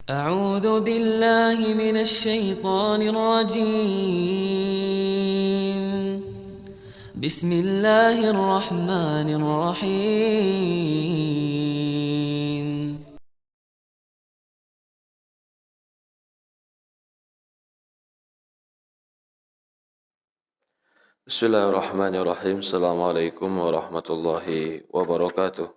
أعوذ بالله من الشيطان الرجيم. بسم الله الرحمن الرحيم. Bismillahirrahmanirrahim. Assalamualaikum warahmatullahi wabarakatuh.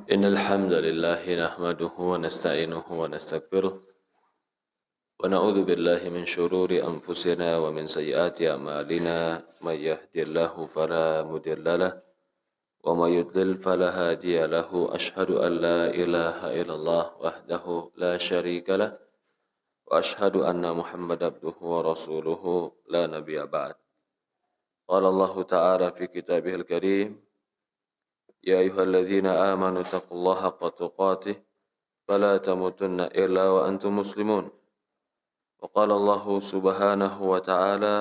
Innal hamdalillah nahmaduhu wa nasta'inuhu wa nastaghfiruh wa na'udzu billahi min shururi anfusina wa min sayyiati a'malina may yahdihillahu fala mudhillalah wa may yudlil fala hadiya lahu. Asyhadu an la ilaha illallah wahdahu la syarika lah wa asyhadu anna Muhammadan abduhu wa rasuluhu la nabiyya ba'd. Qala Allah ta'ala fi kitabihil karim: يا أيها الذين آمنوا اتقوا الله حق تقاته فلا تموتن إلا وأنتم مسلمون. وقال الله سبحانه وتعالى: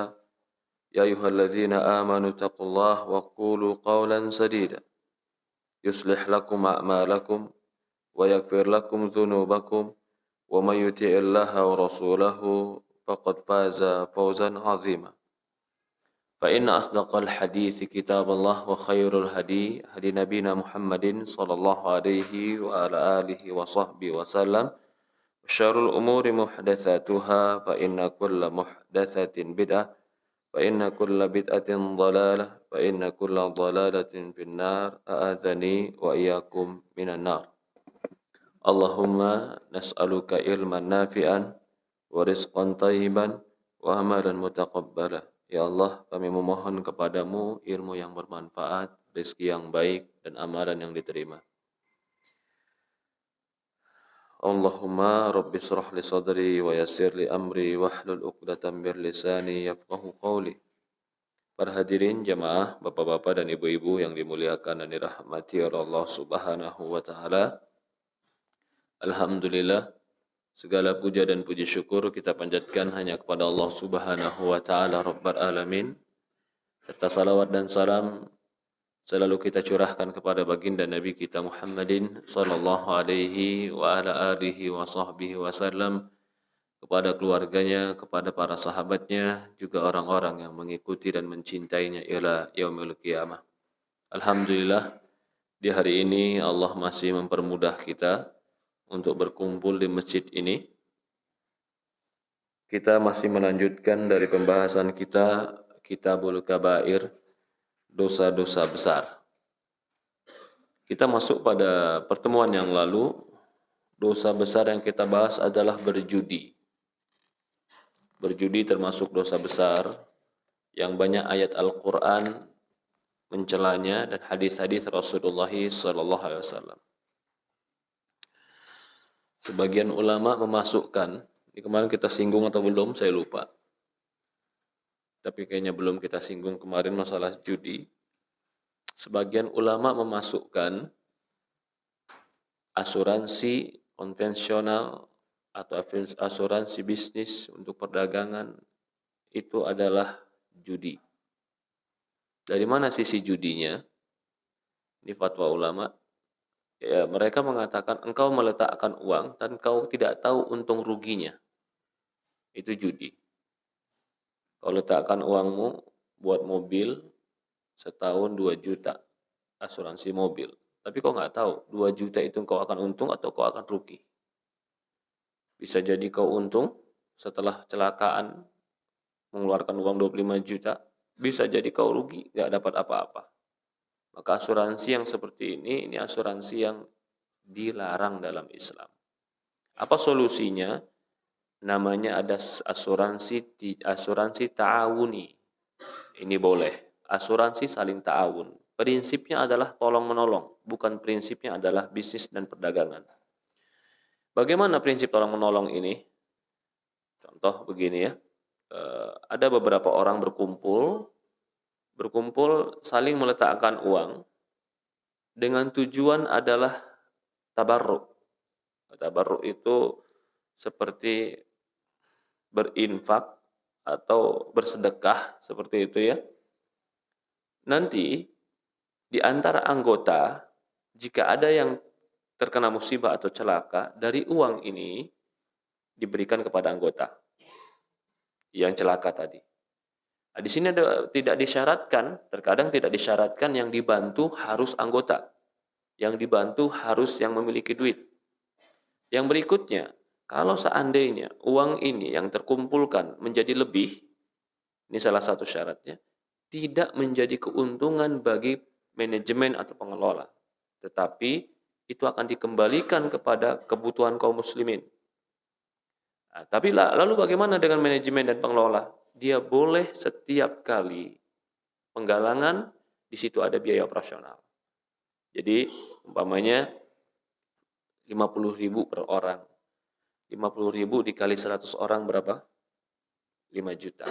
يا أيها الذين آمنوا اتقوا الله وقولوا قولا سديدا يصلح لكم أعمالكم ويغفر لكم ذنوبكم ومن يطع الله ورسوله فقد فاز فوزا عظيما. فإن أصدق الحديث كتاب الله وخير الهدي هدي نبينا محمد صلى الله عليه وعلى آله وصحبه وسلم. وشر الأمور محدثاتها فإن كل محدثة بدعة فإن كل بدعة ضلالة فإن كل ضلالة في النار. أعاذني وإياكم من النار. اللهم نسألك علما نافعا ورزقا طيبا وعملا متقبلا. Ya Allah, kami memohon kepadamu ilmu yang bermanfaat, rezeki yang baik, dan amalan yang diterima. Allahumma rabbi shrah li sadri wa yassir li amri wahlul 'uqdatam min lisani yafqahu qawli. Para hadirin jamaah, bapak-bapak dan ibu-ibu yang dimuliakan dan dirahmati oleh Allah Subhanahu wa taala. Alhamdulillah, segala puja dan puji syukur kita panjatkan hanya kepada Allah Subhanahu wa taala Rabbul Alamin. Serta salawat dan salam selalu kita curahkan kepada baginda Nabi kita Muhammadin sallallahu alaihi wa ala alihi wa sahbihi wasallam, kepada keluarganya, kepada para sahabatnya, juga orang-orang yang mengikuti dan mencintainya ila yaumil qiyamah. Alhamdulillah, di hari ini Allah masih mempermudah kita untuk berkumpul di masjid ini. Kita masih melanjutkan dari pembahasan kita Kitabul Kabair, dosa-dosa besar. Kita masuk pada pertemuan yang lalu, dosa besar yang kita bahas adalah berjudi. Berjudi termasuk dosa besar yang banyak ayat Al-Quran mencelanya dan hadis-hadis Rasulullah SAW. Sebagian ulama memasukkan, ini kemarin kita singgung atau belum, saya lupa. Tapi kayaknya belum kita singgung kemarin masalah judi. Sebagian ulama memasukkan asuransi konvensional atau asuransi bisnis untuk perdagangan itu adalah judi. Dari mana sisi judinya? Ini fatwa ulama. Ya, mereka mengatakan engkau meletakkan uang dan kau tidak tahu untung ruginya. Itu judi. Kau letakkan uangmu buat mobil setahun 2 juta asuransi mobil. Tapi kau nggak tahu 2 juta itu kau akan untung atau kau akan rugi. Bisa jadi kau untung setelah kecelakaan mengeluarkan uang 25 juta. Bisa jadi kau rugi, nggak dapat apa-apa. Maka asuransi yang seperti ini asuransi yang dilarang dalam Islam. Apa solusinya? Namanya ada asuransi ta'awuni. Ini boleh. Asuransi saling ta'awun. Prinsipnya adalah tolong-menolong. Bukan prinsipnya adalah bisnis dan perdagangan. Bagaimana prinsip tolong-menolong ini? Contoh begini ya. Ada beberapa orang berkumpul saling meletakkan uang dengan tujuan adalah tabarruk. Tabarruk itu seperti berinfak atau bersedekah, seperti itu ya. Nanti di antara anggota, jika ada yang terkena musibah atau celaka, dari uang ini diberikan kepada anggota yang celaka tadi. Nah, di sini tidak disyaratkan, terkadang tidak disyaratkan yang dibantu harus anggota. Yang dibantu harus yang memiliki duit. Yang berikutnya, kalau seandainya uang ini yang terkumpulkan menjadi lebih, ini salah satu syaratnya, tidak menjadi keuntungan bagi manajemen atau pengelola. Tetapi itu akan dikembalikan kepada kebutuhan kaum muslimin. Nah, tapi lalu bagaimana dengan manajemen dan pengelola? Dia boleh setiap kali penggalangan, di situ ada biaya operasional. Jadi umpamanya 50.000 per orang. 50.000 dikali 100 orang berapa? 5 juta.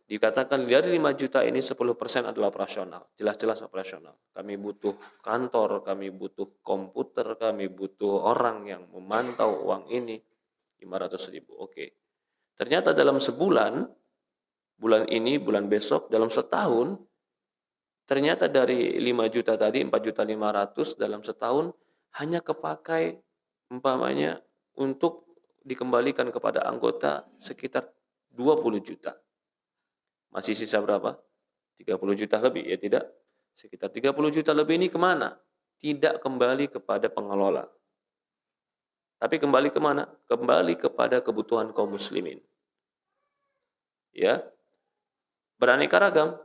Dikatakan dari 5 juta ini 10% adalah operasional. Jelas-jelas operasional. Kami butuh kantor, kami butuh komputer, kami butuh orang yang memantau uang ini. 500.000. Oke. Ternyata dalam sebulan, bulan ini, bulan besok, dalam setahun, ternyata dari 5 juta tadi, 4.500.000 dalam setahun, hanya kepakai umpamanya untuk dikembalikan kepada anggota sekitar 20 juta. Masih sisa berapa? 30 juta lebih, ya tidak? Sekitar 30 juta lebih ini kemana? Tidak kembali kepada pengelola. Tapi kembali kemana? Kembali kepada kebutuhan kaum muslimin. Ya, beraneka ragam.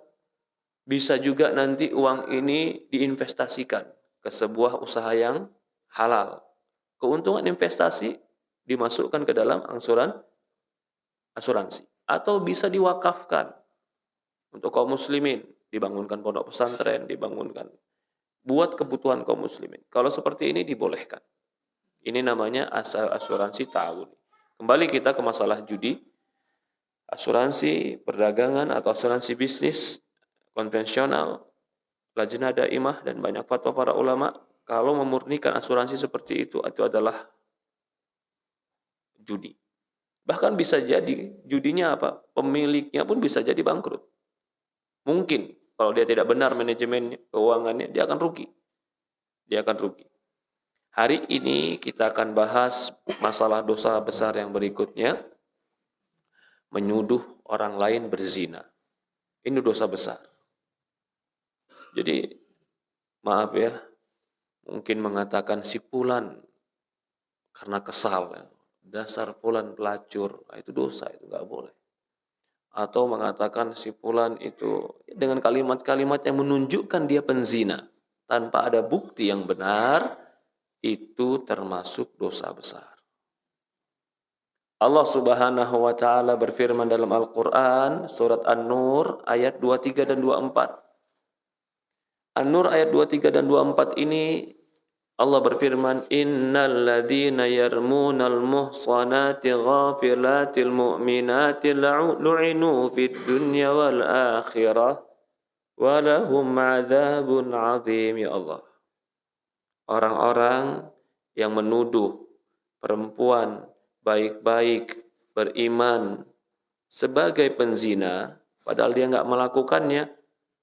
Bisa juga nanti uang ini diinvestasikan ke sebuah usaha yang halal. Keuntungan investasi dimasukkan ke dalam asuransi. Atau bisa diwakafkan untuk kaum muslimin. Dibangunkan pondok pesantren, dibangunkan. Buat kebutuhan kaum muslimin. Kalau seperti ini dibolehkan. Ini namanya asuransi ta'awun. Kembali kita ke masalah judi. Asuransi perdagangan atau asuransi bisnis konvensional, lajnah daimah dan banyak fatwa para ulama, kalau memurnikan asuransi seperti itu adalah judi. Bahkan bisa jadi judinya apa? Pemiliknya pun bisa jadi bangkrut. Mungkin kalau dia tidak benar manajemen keuangannya, dia akan rugi. Hari ini kita akan bahas masalah dosa besar yang berikutnya, menyuduh orang lain berzina. Ini dosa besar. Jadi, maaf ya, mungkin mengatakan si fulan karena kesal, ya. Dasar fulan pelacur, itu dosa, itu nggak boleh. Atau mengatakan si fulan itu dengan kalimat-kalimat yang menunjukkan dia penzina, tanpa ada bukti yang benar, itu termasuk dosa besar. Allah Subhanahu wa taala berfirman dalam Al-Qur'an surat An-Nur ayat 23 dan 24. An-Nur ayat 23 dan 24 ini Allah berfirman, innal ladzina yarmunal muhsanati ghafilatil mu'minati lu'inu fid dunya wal akhirah wa lahum 'adzabun 'adzim. Ya Allah, orang-orang yang menuduh perempuan baik-baik beriman sebagai penzina padahal dia enggak melakukannya,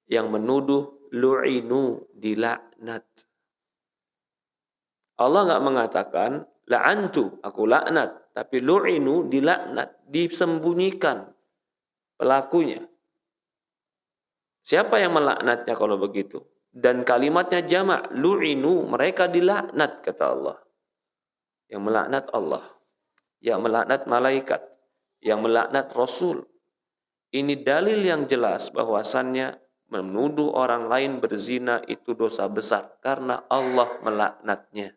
yang menuduh lu'inu, dilaknat. Allah enggak mengatakan la'antu, aku laknat, tapi lu'inu, dilaknat, disembunyikan pelakunya. Siapa yang melaknatnya kalau begitu? Dan kalimatnya jamak, lu'inu, mereka dilaknat, kata Allah. Yang melaknat Allah, yang melaknat malaikat, yang melaknat Rasul. Ini dalil yang jelas bahwasannya menuduh orang lain berzina itu dosa besar karena Allah melaknatnya.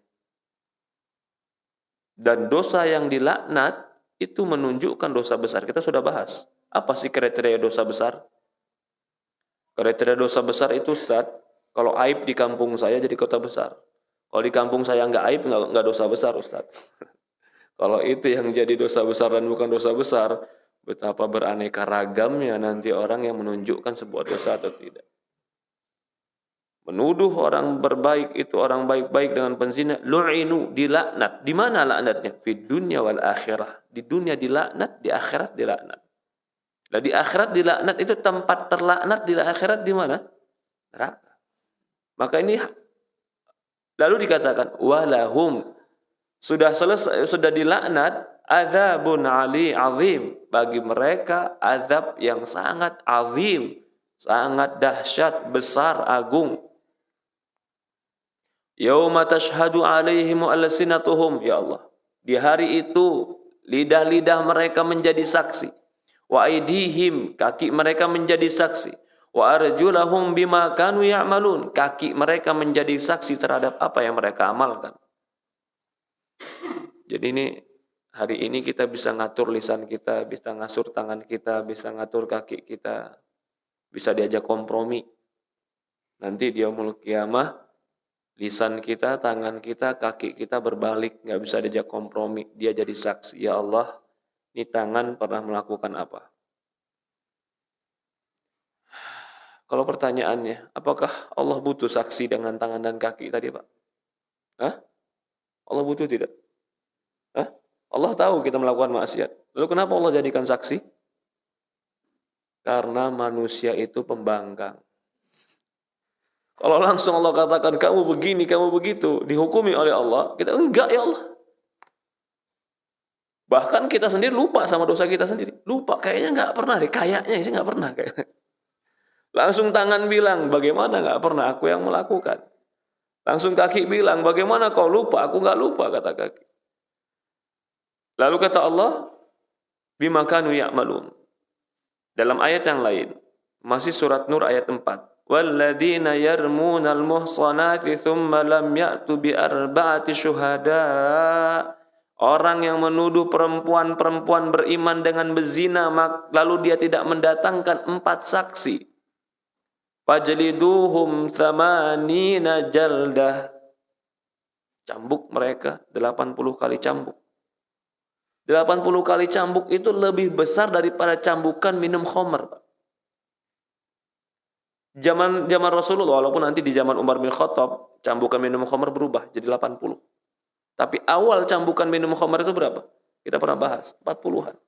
Dan dosa yang dilaknat itu menunjukkan dosa besar. Kita sudah bahas. Apa sih kriteria dosa besar? Kriteria dosa besar itu, Ustaz, kalau aib di kampung saya jadi kota besar. Kalau di kampung saya nggak aib, nggak dosa besar, Ustaz. Kalau itu yang jadi dosa besar dan bukan dosa besar, betapa beraneka ragamnya nanti orang yang menunjukkan sebuah dosa atau tidak. Menuduh orang berbaik itu orang baik-baik dengan penzina, lu'inu, dilaknat. Di mana laknatnya? Di dunia wal akhirah. Di dunia dilaknat, di akhirat dilaknat. Nah, di akhirat dilaknat itu tempat terlaknat, di akhirat di mana? Neraka. Maka ini Lalu dikatakan walahum, sudah selesai, sudah dilaknat, adzabun azim, bagi mereka azab yang sangat azim, sangat dahsyat, besar, agung. Yauma tashhadu alaihim alsinatuhum, ya Allah, di hari itu lidah-lidah mereka menjadi saksi, wa aidihim, kaki mereka menjadi saksi, wa arjulahum bima kanu ya'malun, kaki mereka menjadi saksi terhadap apa yang mereka amalkan. Jadi ini hari ini kita bisa ngatur lisan kita, bisa ngatur tangan kita, bisa ngatur kaki kita, bisa diajak kompromi. Nanti di yaumul qiyamah lisan kita, tangan kita, kaki kita berbalik, nggak bisa diajak kompromi. Dia jadi saksi, ya Allah, ini tangan pernah melakukan apa? Kalau pertanyaannya, apakah Allah butuh saksi dengan tangan dan kaki tadi, Pak? Hah? Allah butuh tidak? Hah? Allah tahu kita melakukan maksiat. Lalu kenapa Allah jadikan saksi? Karena manusia itu pembangkang. Kalau langsung Allah katakan kamu begini, kamu begitu, dihukumi oleh Allah, kita enggak ya Allah. Bahkan kita sendiri lupa sama dosa kita sendiri. Lupa, kayaknya enggak pernah deh, kayaknya saya enggak pernah kayaknya. Langsung tangan bilang, bagaimana enggak pernah, aku yang melakukan. Langsung kaki bilang, bagaimana kau lupa, aku enggak lupa, kata kaki. Lalu kata Allah, bima kanu ya'malun. Dalam ayat yang lain, masih surat Nur ayat 4. Walladzina yarmunal muhsanati thumma lam ya'tu bi arba'ati syuhada. Orang yang menuduh perempuan-perempuan beriman dengan berzina, lalu dia tidak mendatangkan 4 saksi. Fajliduhum thamanina jaldah. Cambuk mereka 80 kali cambuk. 80 kali cambuk itu lebih besar daripada cambukan minum khamr. Zaman Rasulullah, walaupun nanti di zaman Umar bin Khattab cambukan minum khamr berubah jadi 80. Tapi awal cambukan minum khamr itu berapa? Kita pernah bahas, 40-an.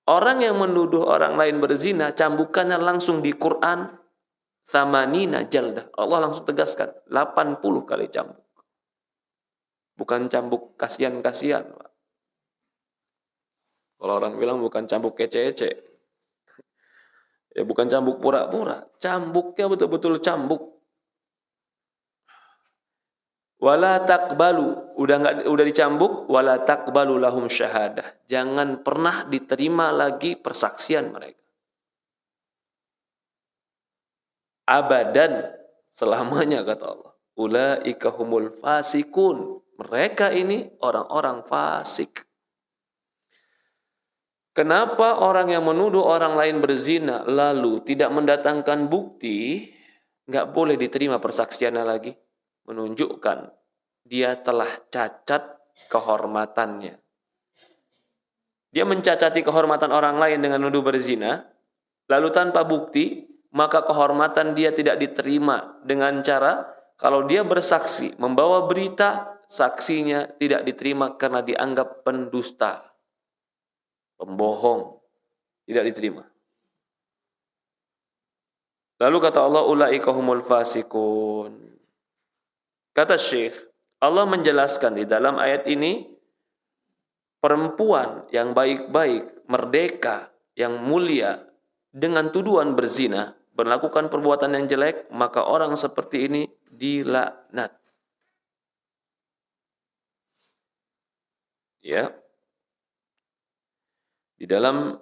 Orang yang menuduh orang lain berzina, cambukannya langsung di Quran tsamanina jaldah. Allah langsung tegaskan 80 kali cambuk. Bukan cambuk kasihan-kasihan, Pak. Kalau orang bilang bukan cambuk kece-ece. Ya bukan cambuk pura-pura. Cambuknya betul-betul cambuk. Wala taqbalu. Udah dicambuk. Wala taqbalu lahum syahadah. Jangan pernah diterima lagi persaksian mereka. Abadan. Selamanya kata Allah. Ulaika humul fasikun. Mereka ini orang-orang fasik. Kenapa orang yang menuduh orang lain berzina lalu tidak mendatangkan bukti, nggak boleh diterima persaksiannya lagi? Menunjukkan dia telah cacat kehormatannya. Dia mencacati kehormatan orang lain dengan menuduh berzina, lalu tanpa bukti, maka kehormatan dia tidak diterima dengan cara kalau dia bersaksi, membawa berita, saksinya tidak diterima karena dianggap pendusta. Pembohong, tidak diterima. Lalu kata Allah, ulaika humul fasikun. Kata Syekh, Allah menjelaskan di dalam ayat ini, perempuan yang baik-baik, merdeka, yang mulia, dengan tuduhan berzina, melakukan perbuatan yang jelek, maka orang seperti ini dilaknat. Ya. Di dalam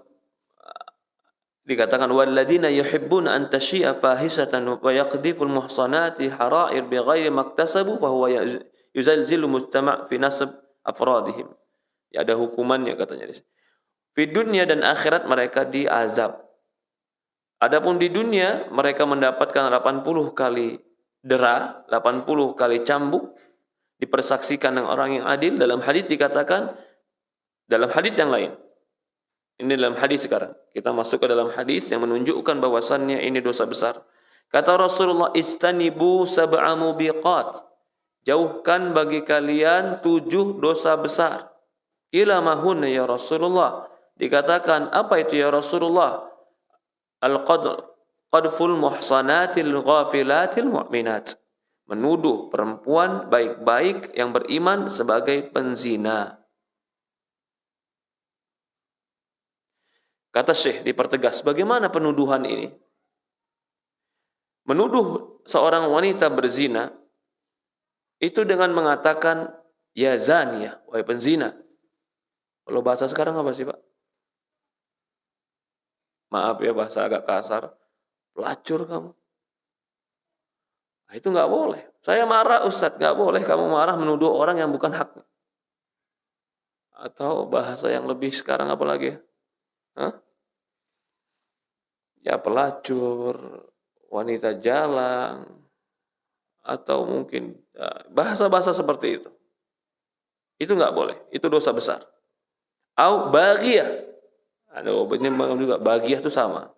dikatakan walladzina yuhibbuna an tashi'a fahisatan wa yaqdhiful muhsanati hara'ir bighairi maktasabu fa huwa yuzalzilu mujtama' fi nasab afradihim. Ya ada hukumannya katanya di sini. Di dunia dan akhirat mereka diazab. Adapun di dunia mereka mendapatkan 80 kali dera, 80 kali cambuk, dipersaksikan dengan orang yang adil. Dalam hadis dikatakan, dalam hadis yang lain, ini dalam hadis sekarang. Kita masuk ke dalam hadis yang menunjukkan bahwasannya ini dosa besar. Kata Rasulullah, istanibu sab'a mubiqat. Jauhkan bagi kalian 7 dosa besar. Ila mahunna ya Rasulullah. Dikatakan, apa itu ya Rasulullah? Al-qadful muhsanatil ghafilatil mu'minat. menuduh perempuan baik-baik yang beriman sebagai penzina. Kata Syekh dipertegas, bagaimana penuduhan ini? Menuduh seorang wanita berzina itu dengan mengatakan ya zaniyah, wahai penzina. Kalau bahasa sekarang apa sih, Pak? Maaf ya bahasa agak kasar. Pelacur kamu. Nah, itu nggak boleh. Saya marah Ustadz, nggak boleh kamu marah menuduh orang yang bukan haknya. Atau bahasa yang lebih sekarang apa lagi? Hah? Ya pelacur, wanita jalan, atau mungkin bahasa-bahasa seperti itu. Itu nggak boleh, itu dosa besar. Au baghiyah. Ada obatnya juga, baghiyah itu sama.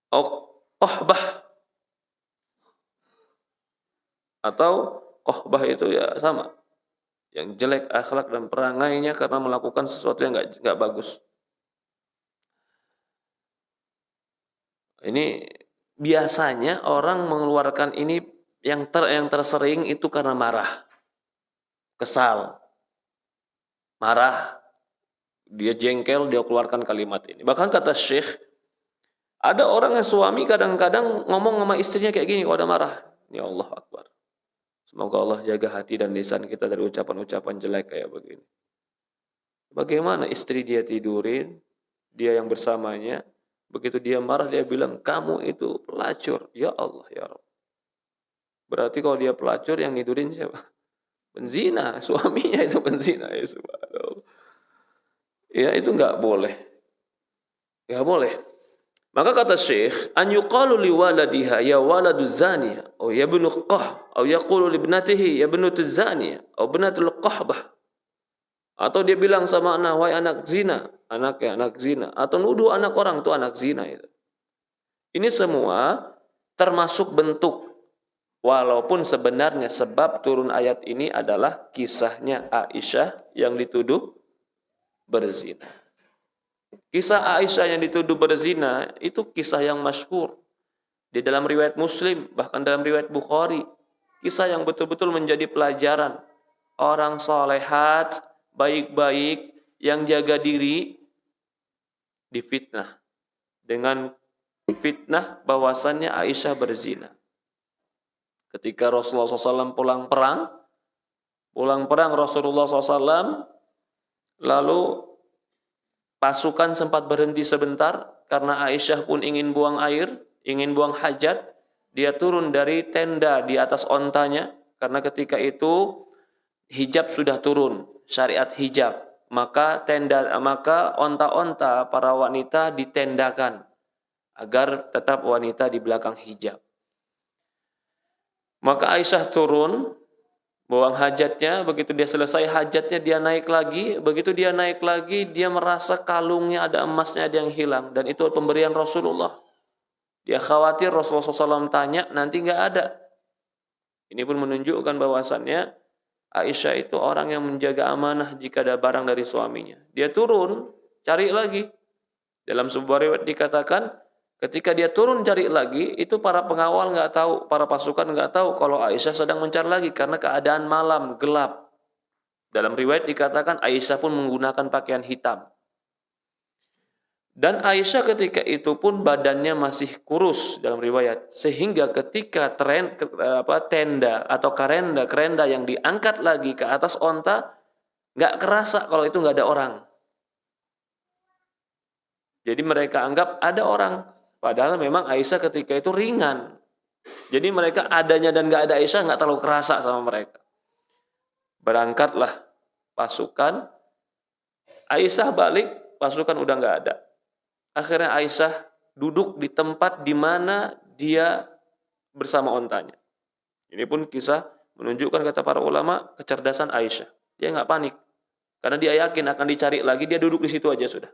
Au qahbah. Atau qahbah itu ya sama. Yang jelek akhlak dan perangainya karena melakukan sesuatu yang nggak bagus. Ini biasanya orang mengeluarkan ini yang tersering itu karena marah, kesal, marah, dia jengkel, dia keluarkan kalimat ini. Bahkan kata Syekh, ada orang yang suami kadang-kadang ngomong sama istrinya kayak gini kalau ada marah. Ya Allah Akbar. Semoga Allah jaga hati dan lisan kita dari ucapan-ucapan jelek kayak begini. Bagaimana istri dia tidurin, dia yang bersamanya, begitu dia marah dia bilang, kamu itu pelacur. Ya Allah, ya Rabb. Berarti kalau dia pelacur yang tidurin siapa? Penzina, suaminya itu penzina. Ya subhanallah. Ya itu nggak boleh. Nggak boleh. Maka kata Syekh, an yuqalu li waladiha ya waladuz zaniya, atau ya ibnu qah, atau yaqulu li ibnatihi ya ibnatuz zaniya, atau ibnatul qahbah. Atau dia bilang sama anak, wahai anak zina, anaknya anak zina, atau nuduh anak orang itu anak zina itu. Ini semua termasuk bentuk, walaupun sebenarnya sebab turun ayat ini adalah kisahnya Aisyah yang dituduh berzina. Kisah Aisyah yang dituduh berzina itu kisah yang masyhur di dalam riwayat Muslim, bahkan dalam riwayat Bukhari. Kisah yang betul-betul menjadi pelajaran. Orang solehat, baik-baik, yang jaga diri difitnah dengan fitnah bahwasannya Aisyah berzina. Ketika Rasulullah SAW pulang perang Rasulullah SAW, lalu pasukan sempat berhenti sebentar karena Aisyah pun ingin buang air, ingin buang hajat. Dia turun dari tenda di atas ontanya karena ketika itu hijab sudah turun, syariat hijab. Maka onta-onta para wanita ditendakan agar tetap wanita di belakang hijab. Maka Aisyah turun buang hajatnya, begitu dia selesai hajatnya dia naik lagi, begitu dia naik lagi dia merasa kalungnya ada emasnya ada yang hilang dan itu pemberian Rasulullah. Dia khawatir Rasulullah SAW tanya nanti nggak ada. Ini pun menunjukkan bahwasannya Aisyah itu orang yang menjaga amanah jika ada barang dari suaminya. Dia turun cari lagi. Dalam sebuah riwayat dikatakan ketika dia turun cari lagi, itu para pengawal nggak tahu, para pasukan nggak tahu kalau Aisyah sedang mencari lagi karena keadaan malam gelap. Dalam riwayat dikatakan Aisyah pun menggunakan pakaian hitam. Dan Aisyah ketika itu pun badannya masih kurus dalam riwayat, sehingga ketika tenda atau kerenda yang diangkat lagi ke atas onta, nggak kerasa kalau itu nggak ada orang. Jadi mereka anggap ada orang. Padahal memang Aisyah ketika itu ringan. Jadi mereka adanya dan nggak ada Aisyah nggak terlalu kerasa sama mereka. Berangkatlah pasukan. Aisyah balik, pasukan udah nggak ada. Akhirnya Aisyah duduk di tempat di mana dia bersama ontanya. Ini pun kisah menunjukkan kata para ulama kecerdasan Aisyah. Dia nggak panik. Karena dia yakin akan dicari lagi, dia duduk di situ aja sudah.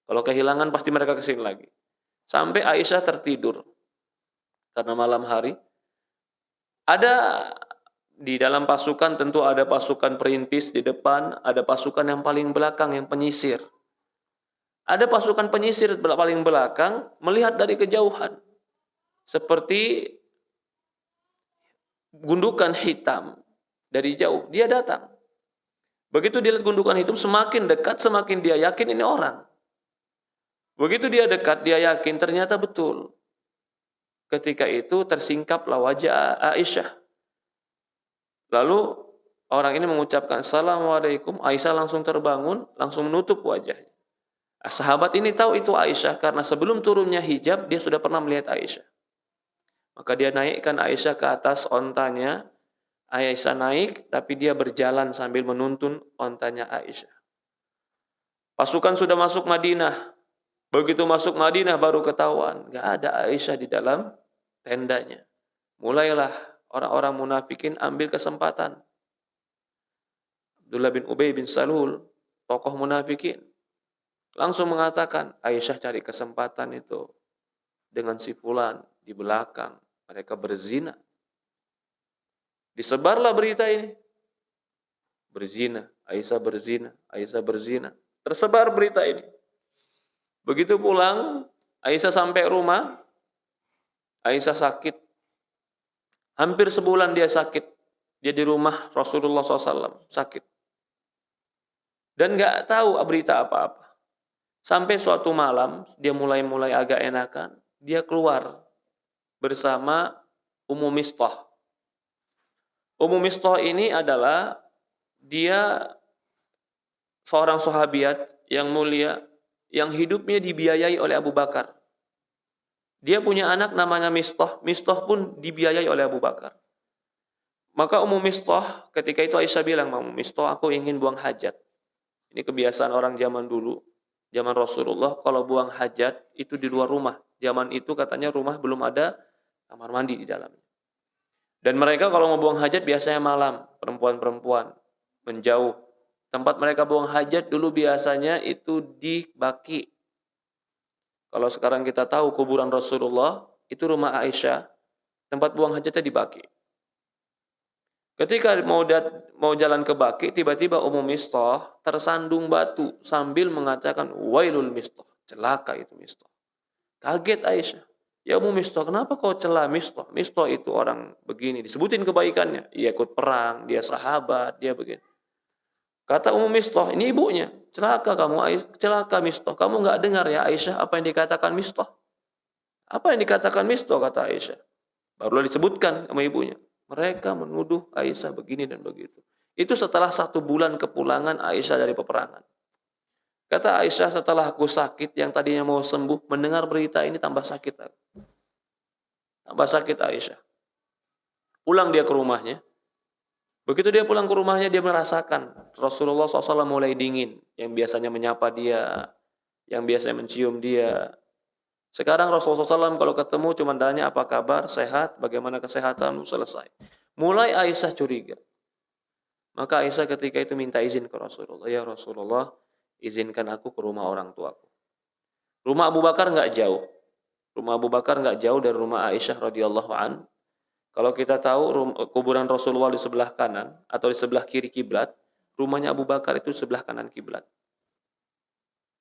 Kalau kehilangan pasti mereka kesini lagi. Sampai Aisyah tertidur. Karena malam hari. Ada di dalam pasukan tentu ada pasukan perintis di depan. Ada pasukan yang paling belakang yang penyisir. Ada pasukan penyisir paling belakang melihat dari kejauhan. Seperti gundukan hitam dari jauh, dia datang. Begitu dia lihat gundukan hitam, semakin dekat, semakin dia yakin ini orang. Begitu dia dekat, dia yakin ternyata betul. Ketika itu tersingkaplah wajah Aisyah. Lalu orang ini mengucapkan Assalamualaikum. Aisyah langsung terbangun, langsung menutup wajahnya. Sahabat ini tahu itu Aisyah karena sebelum turunnya hijab dia sudah pernah melihat Aisyah. Maka dia naikkan Aisyah ke atas ontanya. Aisyah naik tapi dia berjalan sambil menuntun ontanya Aisyah. Pasukan sudah masuk Madinah. Begitu masuk Madinah baru ketahuan gak ada Aisyah di dalam tendanya. Mulailah orang-orang munafikin ambil kesempatan. Abdullah bin Ubay bin Salul, tokoh munafikin, langsung mengatakan Aisyah cari kesempatan itu dengan si fulan di belakang. Mereka berzina. Disebarlah berita ini. Berzina, Aisyah berzina, Aisyah berzina. Tersebar berita ini. Begitu pulang, Aisyah sampai rumah, Aisyah sakit. Hampir sebulan dia sakit. Dia di rumah Rasulullah SAW, sakit. Dan gak tahu berita apa-apa. Sampai suatu malam, dia mulai agak enakan. Dia keluar bersama Ummu Mistah. Ummu Mistah ini adalah dia seorang sahabiat yang mulia, yang hidupnya dibiayai oleh Abu Bakar. Dia punya anak namanya Mistah. Mistah pun dibiayai oleh Abu Bakar. Maka Ummu Mistah ketika itu Aisyah bilang, Ummu Mistah, aku ingin buang hajat. Ini kebiasaan orang zaman dulu. Zaman Rasulullah kalau buang hajat itu di luar rumah. Zaman itu katanya rumah belum ada kamar mandi di dalamnya. Dan mereka kalau mau buang hajat biasanya malam. Perempuan-perempuan menjauh. Tempat mereka buang hajat dulu biasanya itu di Baqi. Kalau sekarang kita tahu kuburan Rasulullah, itu rumah Aisyah, tempat buang hajatnya di Baqi. Ketika mau jalan ke Baqi, tiba-tiba Ummu Mistah tersandung batu sambil mengatakan, Wailul Mistah, celaka itu Mistah. Kaget Aisyah. Ya Ummu Mistah, kenapa kau celah Mistah? Mistah itu orang begini, disebutin kebaikannya. Dia ikut perang, dia sahabat, dia begini. Kata Ummu Mistah, ini ibunya. Celaka kamu, celaka Mistah. Kamu enggak dengar ya Aisyah apa yang dikatakan Mistah? Apa yang dikatakan Mistah, kata Aisyah. Barulah disebutkan sama ibunya. Mereka menuduh Aisyah begini dan begitu. Itu setelah 1 bulan kepulangan Aisyah dari peperangan. Kata Aisyah, setelah aku sakit, yang tadinya mau sembuh, mendengar berita ini tambah sakit aku. Tambah sakit Aisyah. Pulang dia ke rumahnya. Begitu dia pulang ke rumahnya, dia merasakan Rasulullah SAW mulai dingin. Yang biasanya menyapa dia, yang biasanya mencium dia. Sekarang Rasulullah SAW kalau ketemu cuma tanya apa kabar, sehat, bagaimana kesehatanmu, selesai. Mulai Aisyah curiga. Maka Aisyah ketika itu minta izin ke Rasulullah. Ya Rasulullah, izinkan aku ke rumah orang tuaku. Rumah Abu Bakar enggak jauh. Rumah Abu Bakar enggak jauh dari rumah Aisyah radhiyallahu an. Kalau kita tahu kuburan Rasulullah di sebelah kanan atau di sebelah kiri kiblat, rumahnya Abu Bakar itu di sebelah kanan kiblat.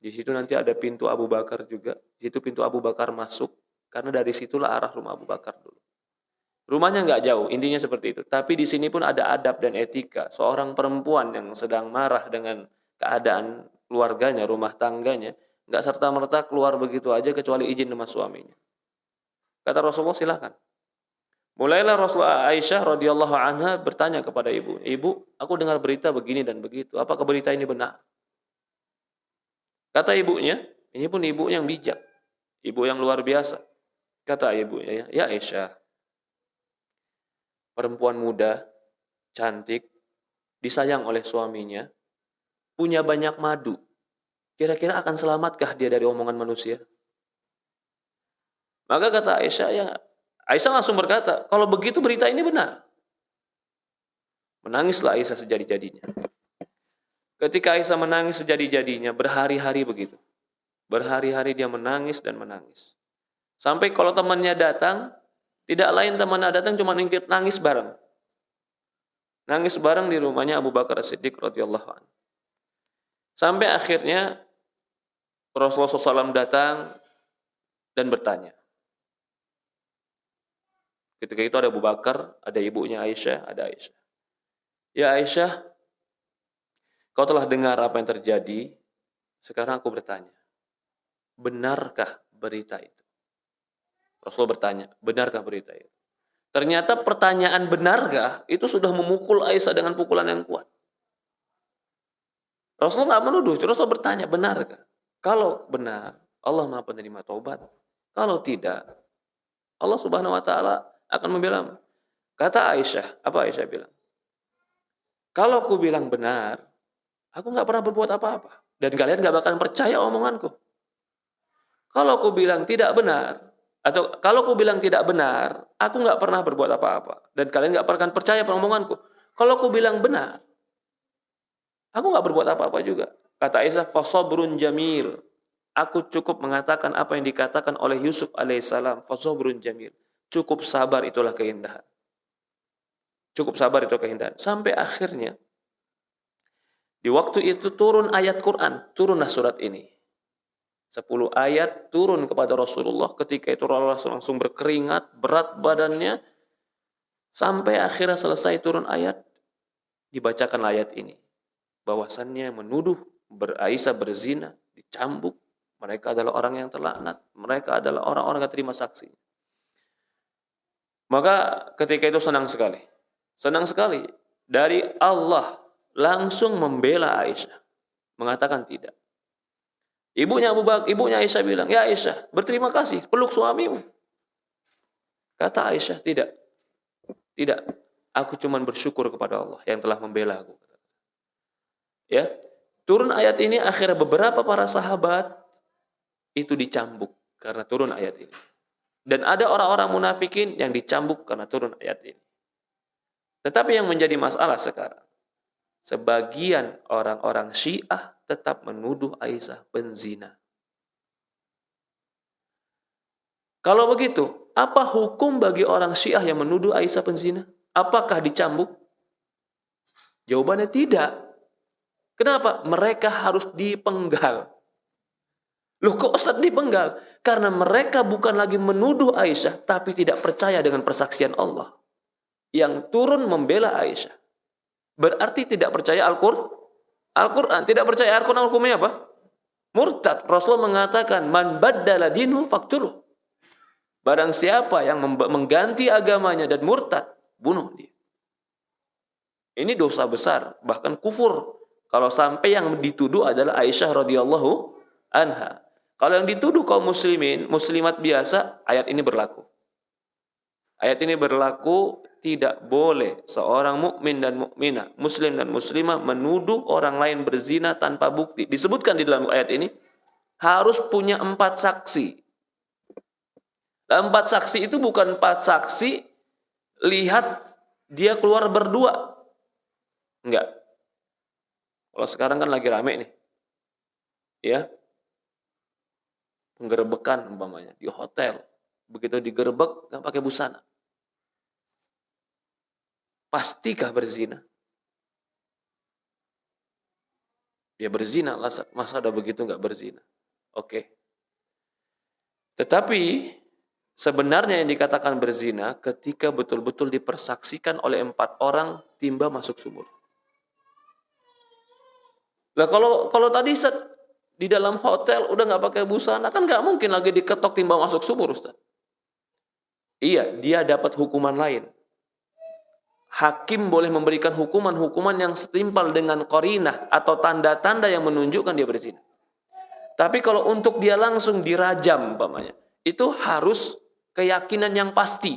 Di situ nanti ada pintu Abu Bakar juga. Di situ pintu Abu Bakar masuk. Karena dari situlah arah rumah Abu Bakar dulu. Rumahnya nggak jauh, intinya seperti itu. Tapi di sini pun ada adab dan etika. Seorang perempuan yang sedang marah dengan keadaan keluarganya, rumah tangganya, nggak serta-merta keluar begitu aja kecuali izin sama suaminya. Kata Rasulullah, silakan. Mulailah Rasulullah Aisyah radhiyallahu anha bertanya kepada ibu. Ibu, aku dengar berita begini dan begitu. Apakah berita ini benar? Kata ibunya, ini pun ibu yang bijak, ibu yang luar biasa. Kata ibunya, ya Aisyah, perempuan muda, cantik, disayang oleh suaminya, punya banyak madu. Kira-kira akan selamatkah dia dari omongan manusia? Maka kata Aisyah, ya Aisyah langsung berkata, kalau begitu berita ini benar. Menangislah Aisyah sejadi-jadinya. Ketika Aisyah menangis sejadi-jadinya, berhari-hari begitu. Berhari-hari dia menangis dan menangis. Sampai kalau temannya datang, tidak lain temannya datang cuma nangis bareng. Nangis bareng di rumahnya Abu Bakar As-Siddiq radhiyallahu anhu. Sampai akhirnya Rasulullah SAW datang dan bertanya. Ketika itu ada Abu Bakar, ada ibunya Aisyah, ada Aisyah. Ya Aisyah, kau telah dengar apa yang terjadi. Sekarang aku bertanya, benarkah berita itu? Rasul bertanya, benarkah berita itu? Ternyata pertanyaan benarkah itu sudah memukul Aisyah dengan pukulan yang kuat. Rasul nggak menuduh, Rasul bertanya, benarkah? Kalau benar, Allah Maha Penerima Taubat. Kalau tidak, Allah Subhanahu wa taala akan membela. Kata Aisyah, apa Aisyah bilang? Kalau aku bilang benar, aku nggak pernah berbuat apa-apa. Dan kalian nggak bakalan percaya omonganku. Kalau aku bilang tidak benar, atau kalau aku bilang tidak benar, aku nggak pernah berbuat apa-apa. Dan kalian nggak akan percaya omonganku. Kalau aku bilang benar, aku nggak berbuat apa-apa juga. Kata Aisyah, fasabrun jamil. Aku cukup mengatakan apa yang dikatakan oleh Yusuf alaihissalam. Fasabrun jamil. Cukup sabar, itulah keindahan. Cukup sabar, itu keindahan. Sampai akhirnya, di waktu itu turun ayat Quran. Turunlah surat ini. 10 ayat turun kepada Rasulullah. Ketika itu Rasulullah langsung berkeringat, berat badannya. Sampai akhirnya selesai turun ayat, dibacakan ayat ini. Bahwasannya menuduh Aisyah berzina, dicambuk. Mereka adalah orang yang terlaknat. Mereka adalah orang-orang yang terima saksi. Maka ketika itu senang sekali. Senang sekali. Dari Allah langsung membela Aisyah. Mengatakan tidak. Ibunya Aisyah bilang, ya Aisyah, berterima kasih, peluk suamimu. Kata Aisyah, tidak. Tidak. Aku cuma bersyukur kepada Allah yang telah membela aku. Ya. Turun ayat ini, akhirnya beberapa para sahabat itu dicambuk karena turun ayat ini. Dan ada orang-orang munafikin yang dicambuk karena turun ayat ini. Tetapi yang menjadi masalah sekarang, sebagian orang-orang Syiah tetap menuduh Aisyah penzina. Kalau begitu, apa hukum bagi orang Syiah yang menuduh Aisyah penzina? Apakah dicambuk? Jawabannya tidak. Kenapa? Mereka harus dipenggal. Loh, kok Ustaz dipenggal? Karena mereka bukan lagi menuduh Aisyah, tapi tidak percaya dengan persaksian Allah yang turun membela Aisyah. Berarti tidak percaya Al-Quran. Tidak percaya Al-Quran, hukumnya apa? Murtad. Rasulullah mengatakan, man baddala dinhu faqtuluh. Barang siapa yang mengganti agamanya dan murtad, bunuh dia. Ini dosa besar, bahkan kufur. Kalau sampai yang dituduh adalah Aisyah radhiyallahu anha. Kalau yang dituduh kaum muslimat biasa, ayat ini berlaku. Ayat ini berlaku, tidak boleh seorang mukmin dan mukminah, muslim dan muslimah menuduh orang lain berzina tanpa bukti. Disebutkan di dalam ayat ini, harus punya 4 saksi. 4 saksi itu bukan 4 saksi, lihat dia keluar berdua. Enggak. Kalau sekarang kan lagi rame nih. Ya. Penggerebekan umpamanya di hotel. Begitu digerebek nggak pakai busana. Pastikah berzina? Ya berzina lah, masa ada begitu nggak berzina? Oke. Tetapi sebenarnya yang dikatakan berzina ketika betul-betul dipersaksikan oleh 4 orang timba masuk sumur. Lah kalau tadi di dalam hotel udah nggak pakai busana, kan nggak mungkin lagi diketok timba masuk sumur, Ustaz. Iya, dia dapat hukuman lain. Hakim boleh memberikan hukuman yang setimpal dengan qarinah atau tanda-tanda yang menunjukkan dia berzina. Tapi kalau untuk dia langsung dirajam umpamanya, itu harus keyakinan yang pasti.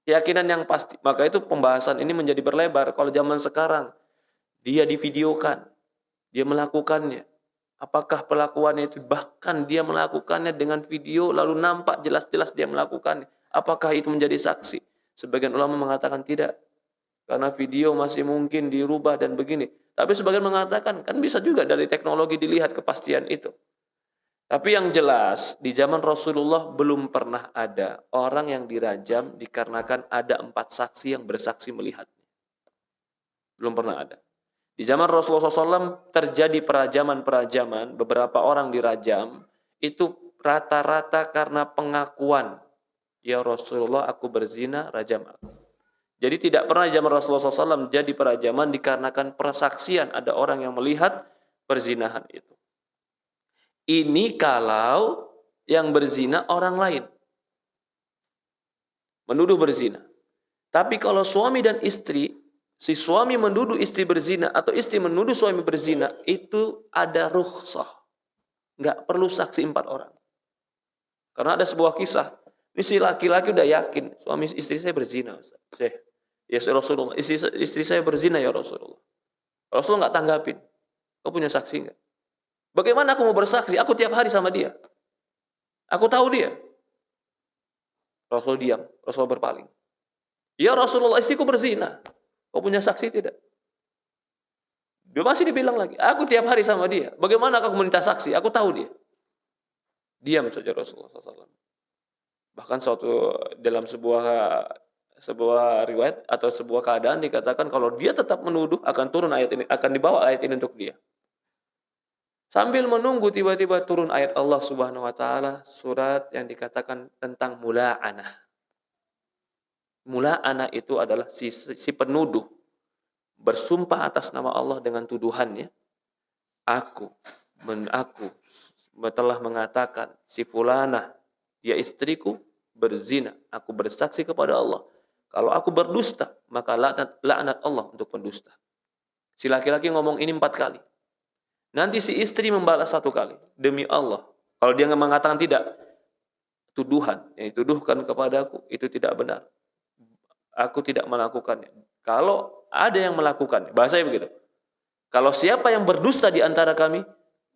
Keyakinan yang pasti. Maka itu pembahasan ini menjadi berlebar. Kalau zaman sekarang dia divideokan, dia melakukannya. Apakah pelakuannya itu bahkan dia melakukannya dengan video lalu nampak jelas-jelas dia melakukannya? Apakah itu menjadi saksi? Sebagian ulama mengatakan tidak. Karena video masih mungkin dirubah dan begini. Tapi sebagian mengatakan kan bisa juga dari teknologi dilihat kepastian itu. Tapi yang jelas di zaman Rasulullah belum pernah ada orang yang dirajam dikarenakan ada 4 saksi yang bersaksi melihatnya. Belum pernah ada. Di zaman Rasulullah SAW terjadi perajaman-perajaman, beberapa orang dirajam, itu rata-rata karena pengakuan Ya Rasulullah, aku berzina, rajam aku. Jadi tidak pernah zaman Rasulullah SAW jadi perajaman dikarenakan persaksian ada orang yang melihat perzinahan itu. Ini kalau yang berzina orang lain. Menuduh berzina. Tapi kalau suami dan istri, si suami menuduh istri berzina atau istri menuduh suami berzina, itu ada rukhsah. Nggak perlu saksi 4 orang. Karena ada sebuah kisah. Ini si laki-laki udah yakin, suami istri saya berzina. Ya Rasulullah, istri saya berzina ya Rasulullah. Rasulullah nggak tanggapin. Kau punya saksi nggak? Bagaimana aku mau bersaksi? Aku tiap hari sama dia. Aku tahu dia. Rasul diam. Rasul berpaling. Ya Rasulullah, istriku berzina. Kau punya saksi tidak? Dia masih dibilang lagi. Aku tiap hari sama dia. Bagaimana aku minta saksi? Aku tahu dia. Diam saja Rasulullah SAW. Bahkan dalam sebuah riwayat atau sebuah keadaan dikatakan kalau dia tetap menuduh akan turun ayat ini, akan dibawa ayat ini untuk dia. Sambil menunggu tiba-tiba turun ayat Allah Subhanahu wa taala, surat yang dikatakan tentang mula'anah. Mula'anah itu adalah si penuduh bersumpah atas nama Allah dengan tuduhannya. Aku telah mengatakan si fulanah, dia istriku berzina. Aku bersaksi kepada Allah. Kalau aku berdusta, maka laknat Allah untuk pendusta. Si laki-laki ngomong ini 4 kali. Nanti si istri membalas 1 kali. Demi Allah. Kalau dia mengatakan tidak, tuduhan yang dituduhkan kepadaku itu tidak benar. Aku tidak melakukannya. Kalau ada yang melakukannya, bahasanya begitu. Kalau siapa yang berdusta di antara kami,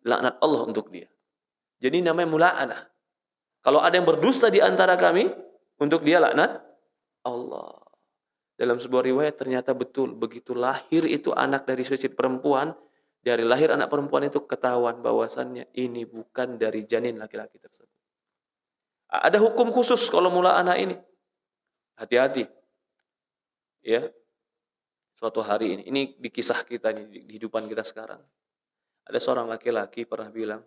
laknat Allah untuk dia. Jadi namanya mula'anah. Kalau ada yang berdusta di antara kami, untuk dia laknat Allah. Dalam sebuah riwayat ternyata betul. Begitu lahir itu anak dari sisi perempuan, dari lahir anak perempuan itu ketahuan bahwasannya ini bukan dari janin laki-laki tersebut. Ada hukum khusus kalau mula'anah ini. Hati-hati. Ya. Suatu hari ini di kisah kita, di kehidupan kita sekarang. Ada seorang laki-laki pernah bilang,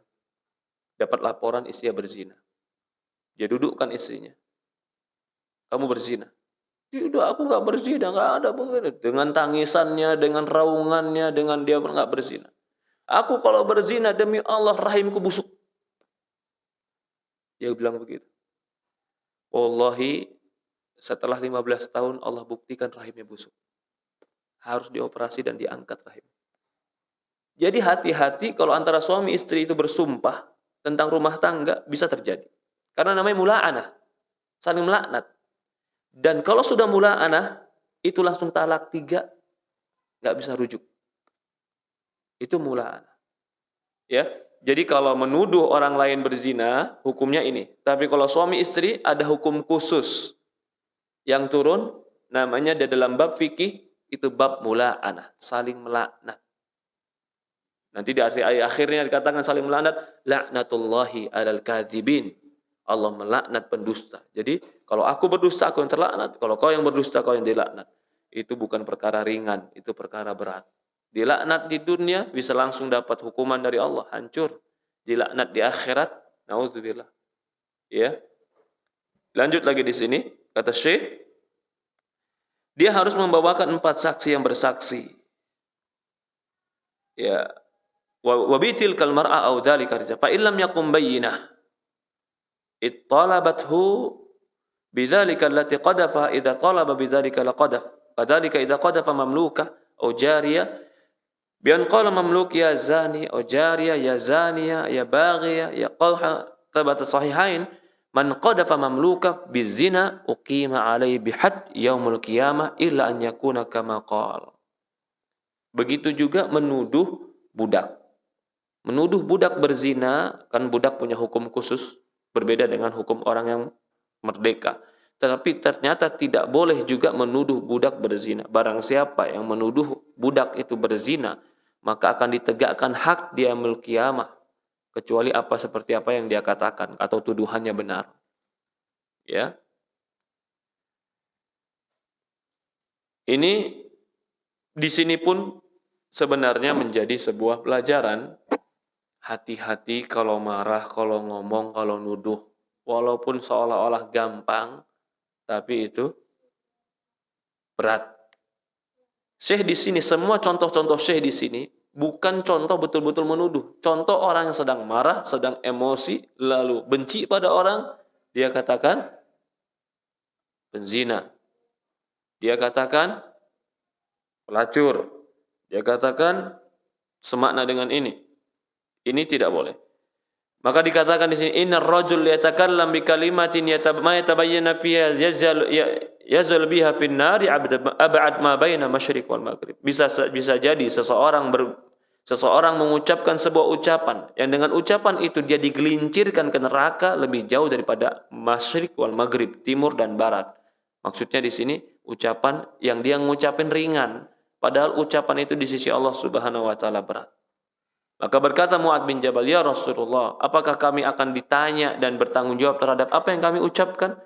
dapat laporan istrinya berzina. Dia dudukkan istrinya. Kamu berzina. Tidak, aku nggak berzina, nggak ada begini. Dengan tangisannya, dengan raungannya, dengan dia nggak berzina. Aku kalau berzina demi Allah rahimku busuk. Dia bilang begitu. Wallahi setelah 15 tahun Allah buktikan rahimnya busuk. Harus dioperasi dan diangkat rahim. Jadi hati-hati kalau antara suami istri itu bersumpah tentang rumah tangga bisa terjadi. Karena namanya mula'anah. Saling melaknat. Dan kalau sudah mula'anah, itu langsung talak 3, nggak bisa rujuk. Itu mula'anah. Ya, jadi kalau menuduh orang lain berzina, hukumnya ini. Tapi kalau suami istri ada hukum khusus yang turun, namanya di dalam bab fikih itu bab mula'anah, saling melaknat. Nanti di akhirnya dikatakan saling melaknat, laknatullahi alal kadzibin. Allah melaknat pendusta. Jadi kalau aku berdusta aku yang terlaknat, kalau kau yang berdusta kau yang dilaknat. Itu bukan perkara ringan, itu perkara berat. Dilaknat di dunia bisa langsung dapat hukuman dari Allah, hancur. Dilaknat di akhirat, naudzubillah. Ya. Lanjut lagi di sini, kata Syekh, dia harus membawakan 4 saksi yang bersaksi. Ya. Wa bitil kal mar'a aw dzalika rija fa illam yakum bayyinah ittalabathu bidzalika allati qadafa idza talaba bidzalika laqadaf kadzalika idza qadafa mamluka aw jariya bi an qala mamluk ya zani aw jariya ya zaniya ya baghiya ya qawha tabat sahihain man qadafa mamluka bizina uqima alaihi bihad yaumul qiyamah illa an yakuna kama qala. Begitu juga menuduh budak. Menuduh budak berzina, kan budak punya hukum khusus berbeda dengan hukum orang yang merdeka. Tetapi ternyata tidak boleh juga menuduh budak berzina. Barang siapa yang menuduh budak itu berzina, maka akan ditegakkan hak di yaumul qiyamah. Kecuali seperti apa yang dia katakan atau tuduhannya benar. Ya. Ini di sini pun sebenarnya menjadi sebuah pelajaran. Hati-hati kalau marah, kalau ngomong, kalau nuduh. Walaupun seolah-olah gampang, tapi itu berat. Syekh di sini, semua contoh-contoh syekh di sini bukan contoh betul-betul menuduh. Contoh orang yang sedang marah, sedang emosi, lalu benci pada orang, dia katakan penzina. Dia katakan pelacur. Dia katakan semakna dengan ini. Ini tidak boleh. Maka dikatakan di sini, innar rajul yatakallam bi kalimatin ma yatabayyana fiha yazal biha fin nari ab'ad ma baina masyriq wal maghrib. Bisa jadi seseorang mengucapkan sebuah ucapan yang dengan ucapan itu dia digelincirkan ke neraka lebih jauh daripada masyriq wal maghrib, timur dan barat. Maksudnya di sini ucapan yang dia ngucapin ringan, padahal ucapan itu di sisi Allah Subhanahu wa taala berat. Maka berkata Mu'adz bin Jabal, ya Rasulullah, apakah kami akan ditanya dan bertanggung jawab terhadap apa yang kami ucapkan?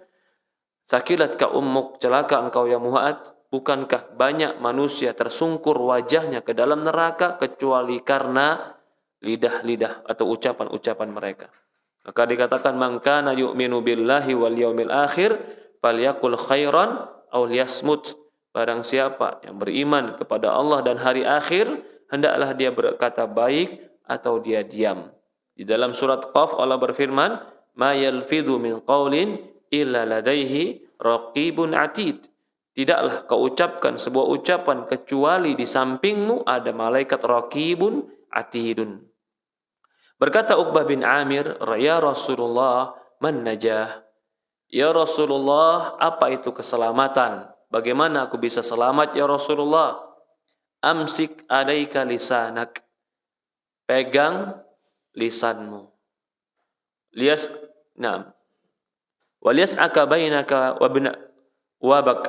Sakilat ka ummuk, celaka engkau ya Mu'adz, bukankah banyak manusia tersungkur wajahnya ke dalam neraka kecuali karena lidah-lidah atau ucapan-ucapan mereka. Maka dikatakan, man kana yu'minu billahi wal yaumil akhir falyakul khairan aw liyasmut. Barang siapa yang beriman kepada Allah dan hari akhir, hendaklah dia berkata baik atau dia diam. Di dalam surat Qaf Allah berfirman, ma yalfidhu min qaulin illa ladaihi raqibun atid. Tidaklah kau ucapkan sebuah ucapan kecuali di sampingmu ada malaikat raqibun atidun. Berkata Uqbah bin Amir, ya Rasulullah, man najah? Ya Rasulullah, apa itu keselamatan? Bagaimana aku bisa selamat ya Rasulullah? Amsik alaika lisanak. Pegang lisanmu. Waliyas'aka bainaka wabak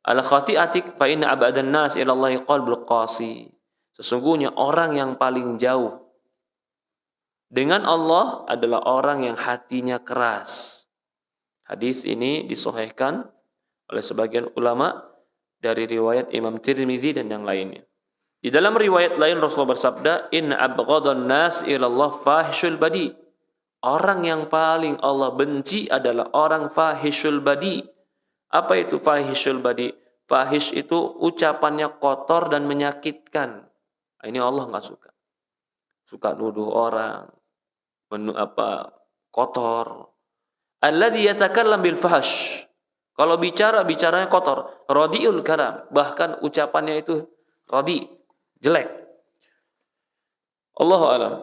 ala khati'atik fa inna abadan nas ila Allahi qalbul qasi. Sesungguhnya orang yang paling jauh dengan Allah adalah orang yang hatinya keras. Hadis ini disahihkan oleh sebagian ulama dari riwayat Imam Tirmizi dan yang lainnya. Di dalam riwayat lain Rasulullah bersabda, inna abghadan nas ila Allah fahishul badi. Orang yang paling Allah benci adalah orang fahishul badi. Apa itu fahishul badi? Fahish itu ucapannya kotor dan menyakitkan. Ini Allah enggak suka. Suka nuduh orang kotor. Alladzi yatakallam bil fahsh. Kalau bicaranya kotor, radiul kalam, bahkan ucapannya itu radi, jelek. Allahu a'lam.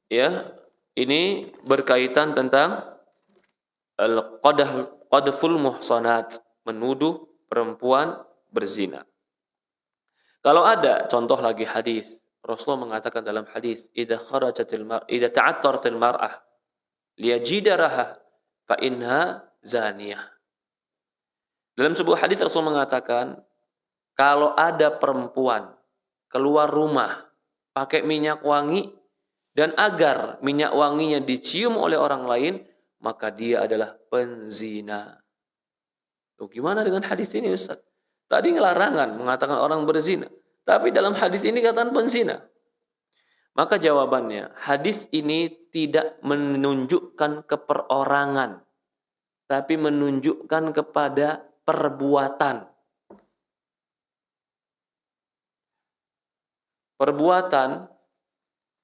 Ya, ini berkaitan tentang qadful muhsanat, menuduh perempuan berzina. Kalau ada contoh lagi hadis, Rasulullah mengatakan dalam hadis, idza ta'attaratil mar'ah liyajidaraha fa inha zaniyah. Dalam sebuah hadis Rasul mengatakan, kalau ada perempuan keluar rumah pakai minyak wangi dan agar minyak wanginya dicium oleh orang lain, maka dia adalah penzina. Tuh, gimana dengan hadis ini Ustaz? Tadi larangan mengatakan orang berzina, tapi dalam hadis ini katakan penzina. Maka jawabannya, hadis ini tidak menunjukkan keperorangan, tapi menunjukkan kepada perbuatan. Perbuatan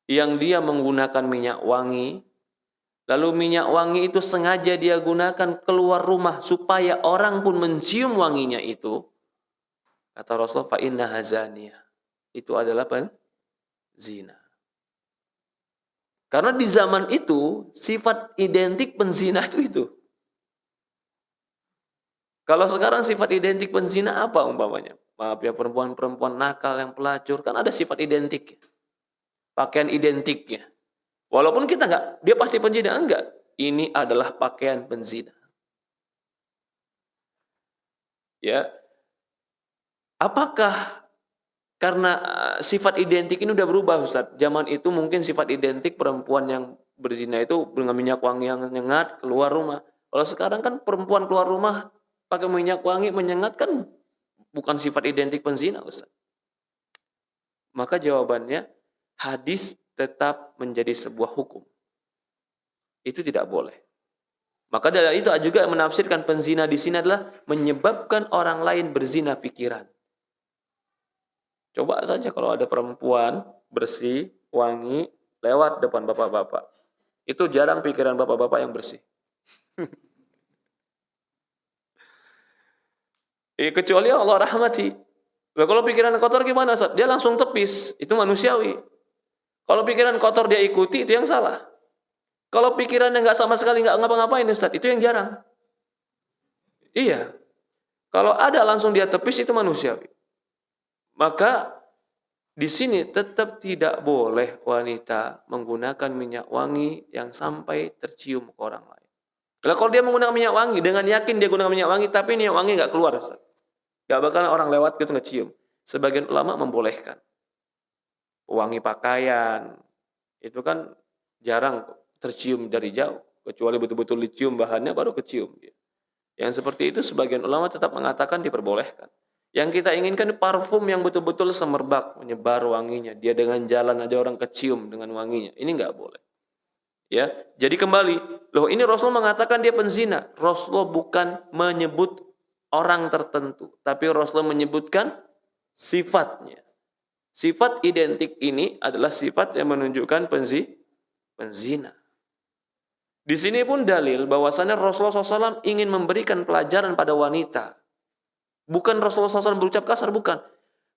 yang dia menggunakan minyak wangi, lalu minyak wangi itu sengaja dia gunakan keluar rumah supaya orang pun mencium wanginya itu. Kata Rasulullah, fa innaha zaniyah. Itu adalah zina. Karena di zaman itu sifat identik penzina itu. Kalau sekarang sifat identik penzina apa umpamanya? Maaf ya, perempuan-perempuan nakal yang pelacur, kan ada sifat identik. Pakaian identiknya. Walaupun kita dia pasti penzina, enggak. Ini adalah pakaian penzina. Ya. Apakah karena sifat identik ini udah berubah Ustaz? Zaman itu mungkin sifat identik perempuan yang berzina itu dengan minyak wangi yang menyengat keluar rumah. Kalau sekarang kan perempuan keluar rumah pakai minyak wangi menyengat kan bukan sifat identik penzina Ustaz. Maka jawabannya hadis tetap menjadi sebuah hukum. Itu tidak boleh Maka dari itu juga menafsirkan penzina di sini adalah menyebabkan orang lain berzina pikiran. Coba saja kalau ada perempuan bersih, wangi, lewat depan bapak-bapak. Itu jarang pikiran bapak-bapak yang bersih. Kecuali Allah rahmati. Nah, kalau pikiran kotor gimana? Dia langsung tepis. Itu manusiawi. Kalau pikiran kotor dia ikuti, itu yang salah. Kalau pikirannya nggak sama sekali nggak ngapa-ngapain Ustaz, itu yang jarang. Iya. Kalau ada langsung dia tepis, itu manusiawi. Maka di sini tetap tidak boleh wanita menggunakan minyak wangi yang sampai tercium ke orang lain. Kalau dia menggunakan minyak wangi, dengan yakin dia gunakan minyak wangi, tapi minyak wangi nggak keluar, Ustaz. Nggak bakal orang lewat gitu ngecium. Sebagian ulama membolehkan. Wangi pakaian, itu kan jarang tercium dari jauh. Kecuali betul-betul dicium bahannya, baru kecium. Yang seperti itu sebagian ulama tetap mengatakan diperbolehkan. Yang kita inginkan parfum yang betul-betul semerbak, menyebar wanginya. Dia dengan jalan aja orang kecium dengan wanginya. Ini nggak boleh. Ya, jadi kembali, loh ini Rasulullah mengatakan dia penzina. Rasulullah bukan menyebut orang tertentu, tapi Rasulullah menyebutkan sifatnya. Sifat identik ini adalah sifat yang menunjukkan penzina. Di sini pun dalil bahwasannya Rasulullah SAW ingin memberikan pelajaran pada wanita. Bukan Rasulullah SAW berucap kasar, bukan.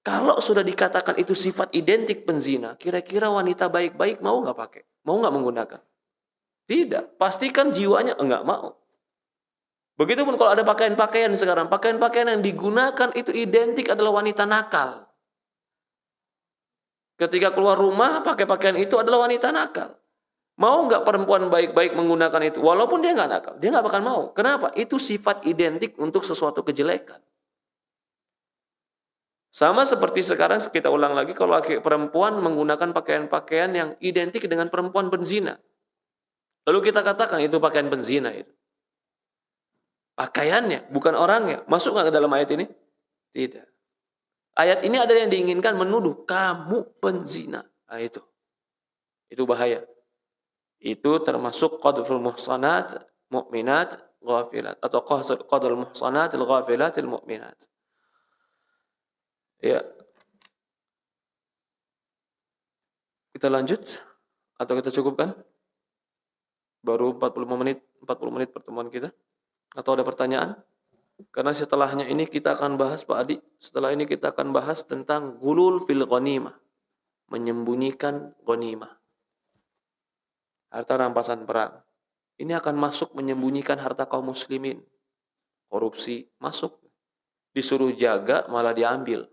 Kalau sudah dikatakan itu sifat identik penzina, kira-kira wanita baik-baik mau nggak pakai? Mau nggak menggunakan? Tidak. Pastikan jiwanya enggak mau. Begitupun kalau ada pakaian-pakaian sekarang, pakaian-pakaian yang digunakan itu identik adalah wanita nakal. Ketika keluar rumah, pakai pakaian itu adalah wanita nakal. Mau nggak perempuan baik-baik menggunakan itu? Walaupun dia nggak nakal, dia nggak bakal mau. Kenapa? Itu sifat identik untuk sesuatu kejelekan. Sama seperti sekarang kita ulang lagi, kalau perempuan menggunakan pakaian-pakaian yang identik dengan perempuan penzina. Lalu kita katakan itu pakaian penzina itu. Pakaiannya, bukan orangnya. Masuk nggak ke dalam ayat ini? Tidak. Ayat ini ada yang diinginkan menuduh kamu penzina. Nah, itu bahaya. Itu termasuk qadhful muhsanat mu'minat ghafilat atau qadhful muhsanatil ghafilatil mu'minat. Ya. Kita lanjut atau kita cukupkan? Baru 40 menit pertemuan kita. Atau ada pertanyaan? Karena setelahnya ini kita akan bahas Pak Adi, setelah ini kita akan bahas tentang gulul fil ghanimah. Menyembunyikan ghanimah. Harta rampasan perang. Ini akan masuk menyembunyikan harta kaum muslimin. Korupsi masuk. Disuruh jaga malah diambil.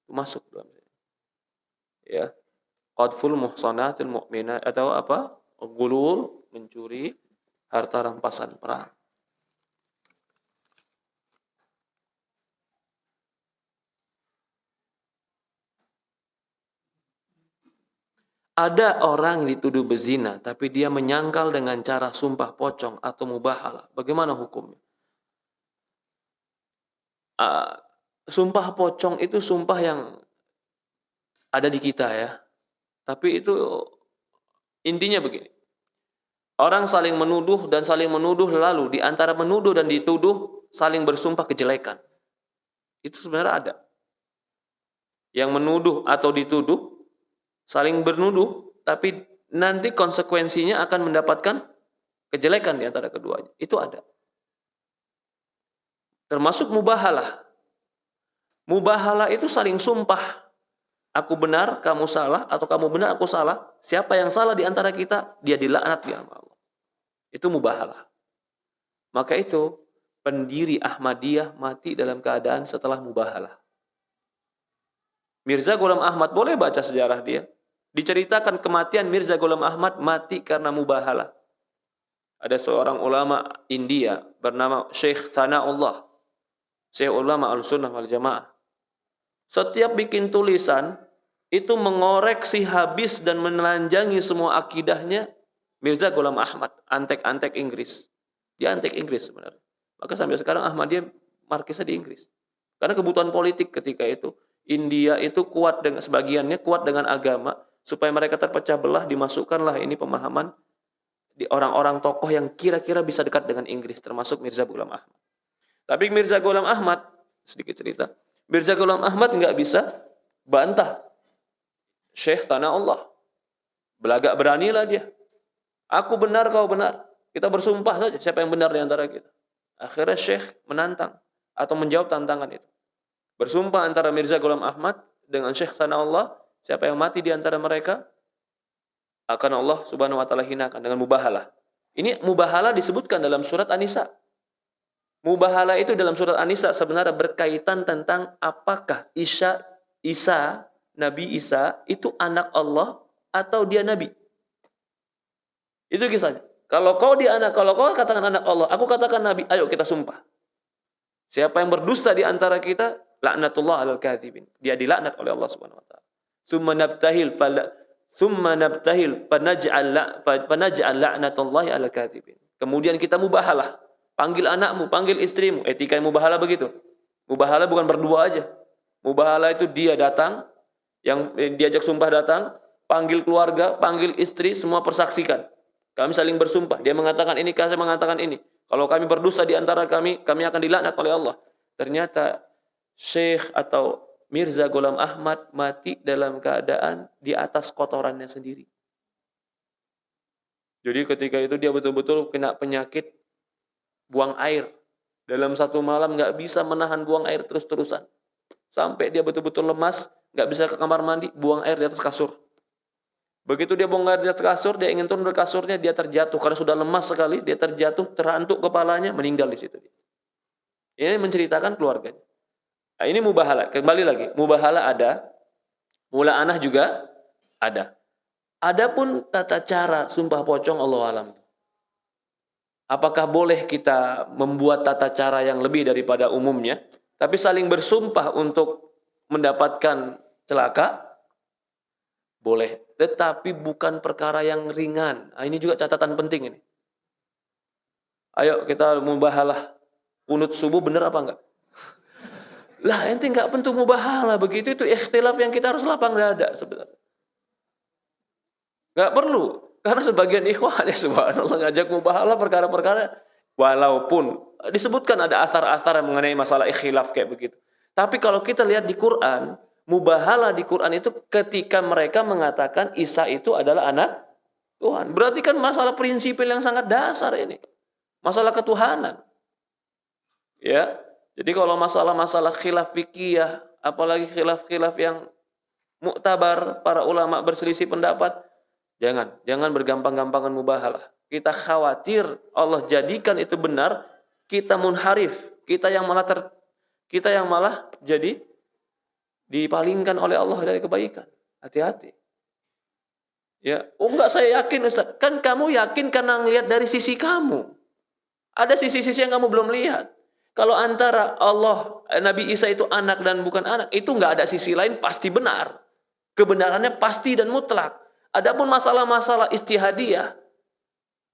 Itu masuk dalam sini. Ya. Qadful muhsanatil mu'minat atau apa? Gulul, mencuri harta rampasan perang. Ada orang yang dituduh berzina, tapi dia menyangkal dengan cara sumpah pocong atau mubahalah. Bagaimana hukumnya? Sumpah pocong itu sumpah yang ada di kita ya. Tapi itu intinya begini. Orang saling menuduh dan saling menuduh, lalu di antara menuduh dan dituduh saling bersumpah kejelekan. Itu sebenarnya ada. Yang menuduh atau dituduh saling bernuduh, tapi nanti konsekuensinya akan mendapatkan kejelekan di antara keduanya. Itu ada. Termasuk mubahalah. Mubahalah itu saling sumpah. Aku benar, kamu salah, atau kamu benar, aku salah. Siapa yang salah di antara kita, dia dilaknat di Allah. Itu mubahalah. Maka itu pendiri Ahmadiyah mati dalam keadaan setelah mubahalah. Mirza Ghulam Ahmad, boleh baca sejarah dia. Diceritakan kematian Mirza Ghulam Ahmad mati karena mubahalah. Ada seorang ulama India bernama Syekh Thanaullah. Syekh ulama Al-Sunnah wal Jamaah. Setiap bikin tulisan itu mengoreksi habis dan menelanjangi semua akidahnya Mirza Ghulam Ahmad, antek-antek Inggris. Dia antek Inggris sebenarnya. Maka sampai sekarang Ahmadiyah markisnya di Inggris. Karena kebutuhan politik ketika itu, India itu kuat dengan sebagiannya kuat dengan agama, supaya mereka terpecah belah, dimasukkanlah ini pemahaman di orang-orang tokoh yang kira-kira bisa dekat dengan Inggris, termasuk Mirza Ghulam Ahmad. Tapi Mirza Ghulam Ahmad, sedikit cerita, Mirza Ghulam Ahmad nggak bisa bantah Syekh Sana'ullah. Belagak beranilah dia. Aku benar, kau benar. Kita bersumpah saja siapa yang benar di antara kita. Akhirnya Syekh menantang atau menjawab tantangan itu. Bersumpah antara Mirza Ghulam Ahmad dengan Syekh Sana'ullah, siapa yang mati di antara mereka akan Allah Subhanahu wa taala hinakan dengan mubahalah. Ini mubahalah disebutkan dalam surat An-Nisa. Mubahalah itu dalam surat An-Nisa sebenarnya berkaitan tentang apakah Nabi Isa itu anak Allah atau dia nabi. Itu kisahnya. Kalau kau katakan anak Allah, aku katakan nabi, ayo kita sumpah. Siapa yang berdusta di antara kita, laknatullah 'alal kadzibin. Dia dilaknat oleh Allah Subhanahu wa taala. Tsumma nabtahil fanaj'al la'natullahi 'alal kadzibin. Kemudian kita mubahalah. Panggil anakmu, panggil istrimu. Etika yang mubahalah begitu. Mubahalah bukan berdua aja. Mubahalah itu dia datang, yang diajak sumpah datang, panggil keluarga, panggil istri, semua persaksikan. Kami saling bersumpah. Dia mengatakan ini, saya mengatakan ini. Kalau kami berdosa di antara kami akan dilaknat oleh Allah. Ternyata Syekh atau Mirza Ghulam Ahmad mati dalam keadaan di atas kotorannya sendiri. Jadi ketika itu dia betul-betul kena penyakit buang air. Dalam satu malam nggak bisa menahan buang air terus-terusan. Sampai dia betul-betul lemas, nggak bisa ke kamar mandi, buang air di atas kasur. Begitu dia buang air di atas kasur, dia ingin turun dari kasurnya, dia terjatuh. Karena sudah lemas sekali, dia terjatuh, terhantuk kepalanya, meninggal di situ. Ini menceritakan keluarganya. Nah, ini mubahalah. Kembali lagi, mubahalah ada, mula'anah juga ada. Adapun tata cara sumpah pocong, Allahu a'lam. Apakah boleh kita membuat tata cara yang lebih daripada umumnya, tapi saling bersumpah untuk mendapatkan celaka? Boleh, tetapi bukan perkara yang ringan. Nah, ini juga catatan penting ini. Ayo kita mubahalah. Kunut subuh benar apa enggak? Lah, ente enggak penting mubahalah begitu, itu ikhtilaf yang kita harus lapang dada sebenarnya. Enggak perlu. Karena sebagian ikhwan ya subhanallah ngajak mubahalah perkara-perkara, walaupun disebutkan ada asar-asar mengenai masalah ikhtilaf kayak begitu. Tapi kalau kita lihat di Quran, mubahalah di Quran itu ketika mereka mengatakan Isa itu adalah anak Tuhan. Berarti kan masalah prinsipil yang sangat dasar ini. Masalah ketuhanan. Ya. Jadi kalau masalah-masalah khilaf fikih, apalagi khilaf-khilaf yang muktabar, para ulama berselisih pendapat, jangan bergampang-gampangan mubahalah. Kita khawatir Allah jadikan itu benar, kita munharif, kita yang malah jadi dipalingkan oleh Allah dari kebaikan. Hati-hati. Ya, enggak, saya yakin Ustaz. Kan kamu yakin karena ngelihat dari sisi kamu. Ada sisi-sisi yang kamu belum lihat. Kalau antara Allah, Nabi Isa itu anak dan bukan anak, itu enggak ada sisi lain, pasti benar. Kebenarannya pasti dan mutlak. Adapun masalah-masalah istihadiyah,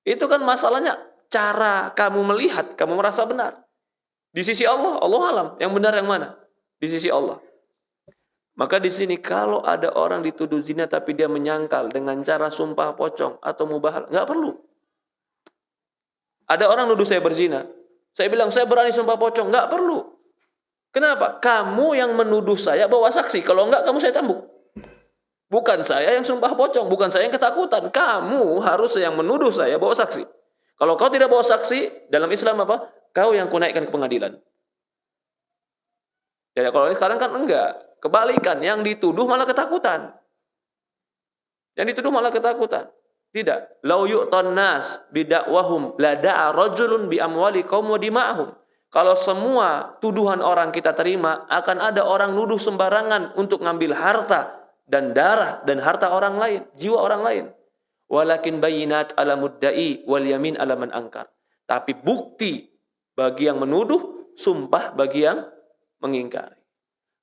itu kan masalahnya cara kamu melihat, kamu merasa benar. Di sisi Allah, Allah alam, yang benar yang mana? Di sisi Allah. Maka di sini kalau ada orang dituduh zina tapi dia menyangkal dengan cara sumpah pocong atau mubahal, nggak perlu. Ada orang nuduh saya berzina, saya bilang saya berani sumpah pocong, nggak perlu. Kenapa? Kamu yang menuduh saya bawa saksi, kalau nggak kamu saya cambuk. Bukan saya yang sumpah pocong, bukan saya yang ketakutan. Kamu harus yang menuduh saya bawa saksi. Kalau kau tidak bawa saksi, dalam Islam apa? Kau yang kunaikkan ke pengadilan. Jadi kalau ini sekarang kan enggak. Kebalikan, yang dituduh malah ketakutan. Yang dituduh malah ketakutan. Tidak. Lau yu'ton nas bidakwahum la da'a rajulun bi amwali qaum wa dima'hum. Kalau semua tuduhan orang kita terima, akan ada orang nuduh sembarangan untuk ngambil harta dan darah dan harta orang lain, jiwa orang lain. Walakin bayinat ala mudda'i wal yamin ala man angkar. Tapi bukti bagi yang menuduh, sumpah bagi yang mengingkari.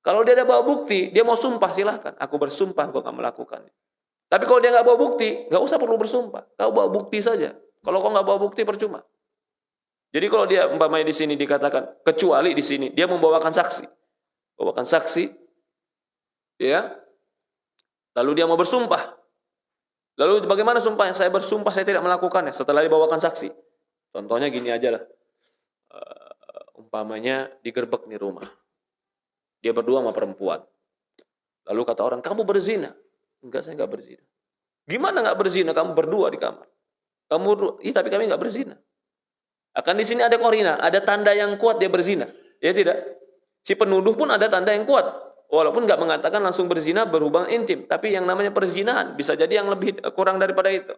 Kalau dia ada bawa bukti, dia mau sumpah silahkan. Aku bersumpah gue gak melakukannya. Tapi kalau dia gak bawa bukti, gak usah perlu bersumpah. Kau bawa bukti saja. Kalau kau gak bawa bukti percuma. Jadi kalau dia umpamanya di sini dikatakan, kecuali di sini dia membawakan saksi. Bawakan saksi, ya. Lalu dia mau bersumpah. Lalu bagaimana sumpahnya? Saya bersumpah saya tidak melakukannya setelah dibawakan saksi. Contohnya gini aja lah. Umpamanya digerebek nih rumah. Dia berdua sama perempuan. Lalu kata orang, kamu berzina. Enggak, saya enggak berzina. Gimana enggak berzina? Kamu berdua di kamar. Tapi kami enggak berzina. Akan di sini ada korina, ada tanda yang kuat dia berzina. Ya tidak? Si penuduh pun ada tanda yang kuat. Walaupun enggak mengatakan langsung berzina berhubungan intim. Tapi yang namanya perzinahan. Bisa jadi yang lebih kurang daripada itu.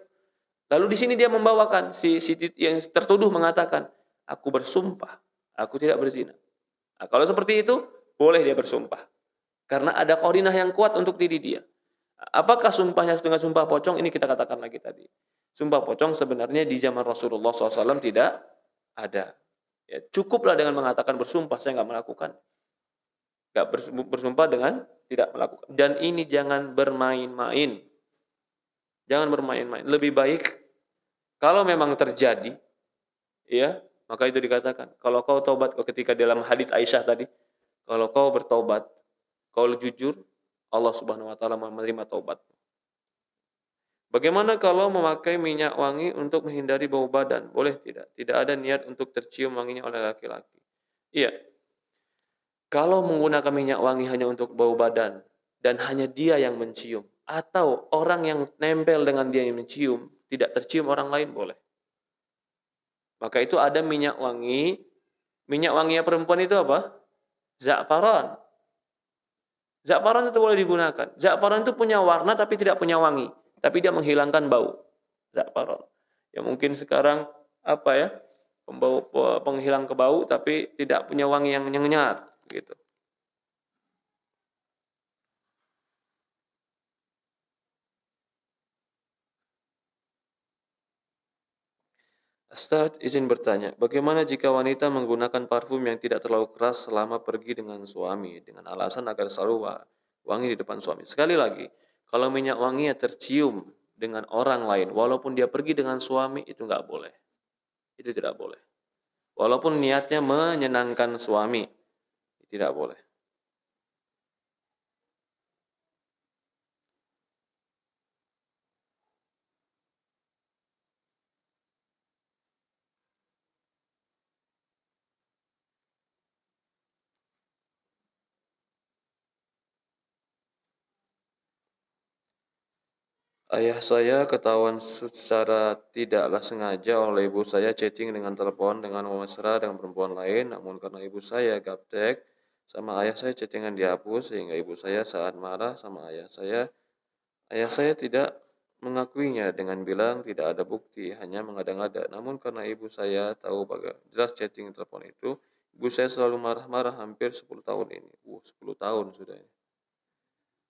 Lalu di sini dia membawakan. Si yang tertuduh mengatakan, aku bersumpah. Aku tidak berzina. Nah, kalau seperti itu, boleh dia bersumpah. Karena ada korinah yang kuat untuk diri dia. Apakah sumpahnya dengan sumpah pocong? Ini kita katakan lagi tadi. Sumpah pocong sebenarnya di zaman Rasulullah SAW tidak ada. Ya, cukuplah dengan mengatakan bersumpah, saya nggak melakukan. Nggak bersumpah dengan tidak melakukan. Dan ini jangan bermain-main. Jangan bermain-main. Lebih baik, kalau memang terjadi, ya, maka itu dikatakan. Kalau kau taubat, ketika dalam hadits Aisyah tadi, kalau kau bertobat, kau jujur, Allah Subhanahu wa taala menerima taubat. Bagaimana kalau memakai minyak wangi untuk menghindari bau badan? Boleh tidak? Tidak ada niat untuk tercium wanginya oleh laki-laki. Iya. Kalau menggunakan minyak wangi hanya untuk bau badan dan hanya dia yang mencium atau orang yang nempel dengan dia yang mencium tidak tercium orang lain, boleh. Maka itu ada minyak wangi. Minyak wanginya perempuan itu apa? Za'faran. Za'faran itu boleh digunakan. Za'faran itu punya warna tapi tidak punya wangi. Tapi dia menghilangkan bau. Za'faran. Ya mungkin sekarang apa ya? Penghilang kebau tapi tidak punya wangi yang nyengat gitu. Ustaz, izin bertanya, bagaimana jika wanita menggunakan parfum yang tidak terlalu keras selama pergi dengan suami dengan alasan agar selalu wangi di depan suami? Sekali lagi, kalau minyak wanginya tercium dengan orang lain, walaupun dia pergi dengan suami, itu nggak boleh. Itu tidak boleh. Walaupun niatnya menyenangkan suami, tidak boleh. Ayah saya ketahuan secara tidaklah sengaja oleh ibu saya chatting dengan telepon dengan mesra dengan perempuan lain, namun karena ibu saya gaptek sama ayah saya chattingan dihapus sehingga ibu saya saat marah sama ayah saya tidak mengakuinya dengan bilang tidak ada bukti, hanya mengada-ngada. Namun karena ibu saya tahu jelas chatting telepon itu, ibu saya selalu marah-marah hampir 10 tahun ini. 10 tahun sudah.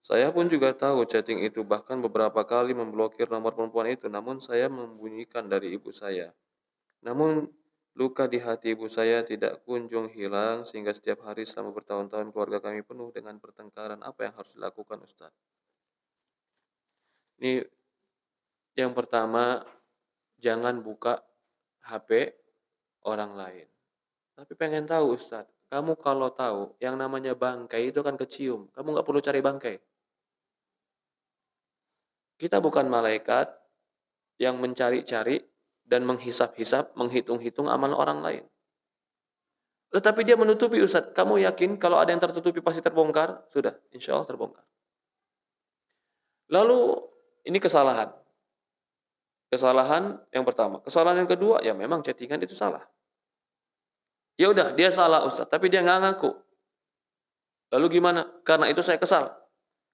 Saya pun juga tahu chatting itu, bahkan beberapa kali memblokir nomor perempuan itu, namun saya membunyikan dari ibu saya. Namun luka di hati ibu saya tidak kunjung hilang sehingga setiap hari selama bertahun-tahun keluarga kami penuh dengan pertengkaran. Apa yang harus dilakukan, Ustaz? Ini yang pertama, jangan buka HP orang lain. Tapi pengen tahu, Ustaz, kamu kalau tahu yang namanya bangkai itu kan kecium, kamu nggak perlu cari bangkai. Kita bukan malaikat yang mencari-cari dan menghisap-hisap, menghitung-hitung amal orang lain. Tetapi dia menutupi, Ustaz. Kamu yakin kalau ada yang tertutupi pasti terbongkar? Sudah, insya Allah terbongkar. Lalu ini kesalahan. Kesalahan yang pertama. Kesalahan yang kedua, ya memang chattingan itu salah. Ya udah, dia salah, Ustaz, tapi dia nggak ngaku. Lalu gimana? Karena itu saya kesal.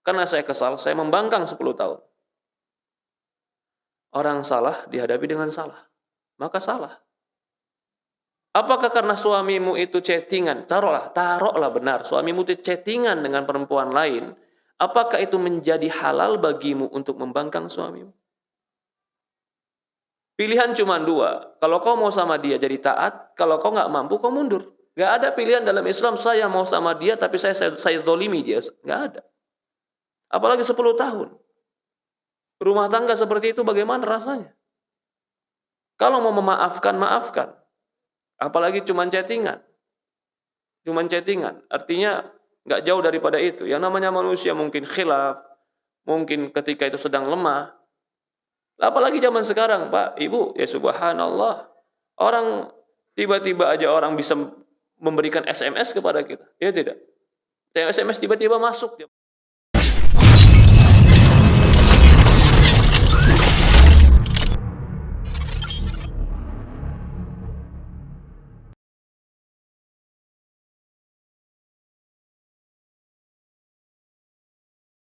Karena saya kesal, saya membangkang 10 tahun. Orang salah dihadapi dengan salah, maka salah. Apakah karena suamimu itu chattingan? Taruhlah benar, suamimu itu chattingan dengan perempuan lain. Apakah itu menjadi halal bagimu untuk membangkang suamimu? Pilihan cuma dua. Kalau kau mau sama dia jadi taat, kalau kau nggak mampu kau mundur. Nggak ada pilihan dalam Islam saya mau sama dia tapi saya zolimi dia. Nggak ada. Apalagi 10 tahun. Rumah tangga seperti itu bagaimana rasanya? Kalau mau memaafkan, maafkan. Apalagi cuman chattingan. Cuman chattingan. Artinya nggak jauh daripada itu. Yang namanya manusia mungkin khilaf. Mungkin ketika itu sedang lemah. Apalagi zaman sekarang, Pak, Ibu, ya subhanallah. Orang tiba-tiba aja orang bisa memberikan SMS kepada kita. Ya tidak? SMS tiba-tiba masuk.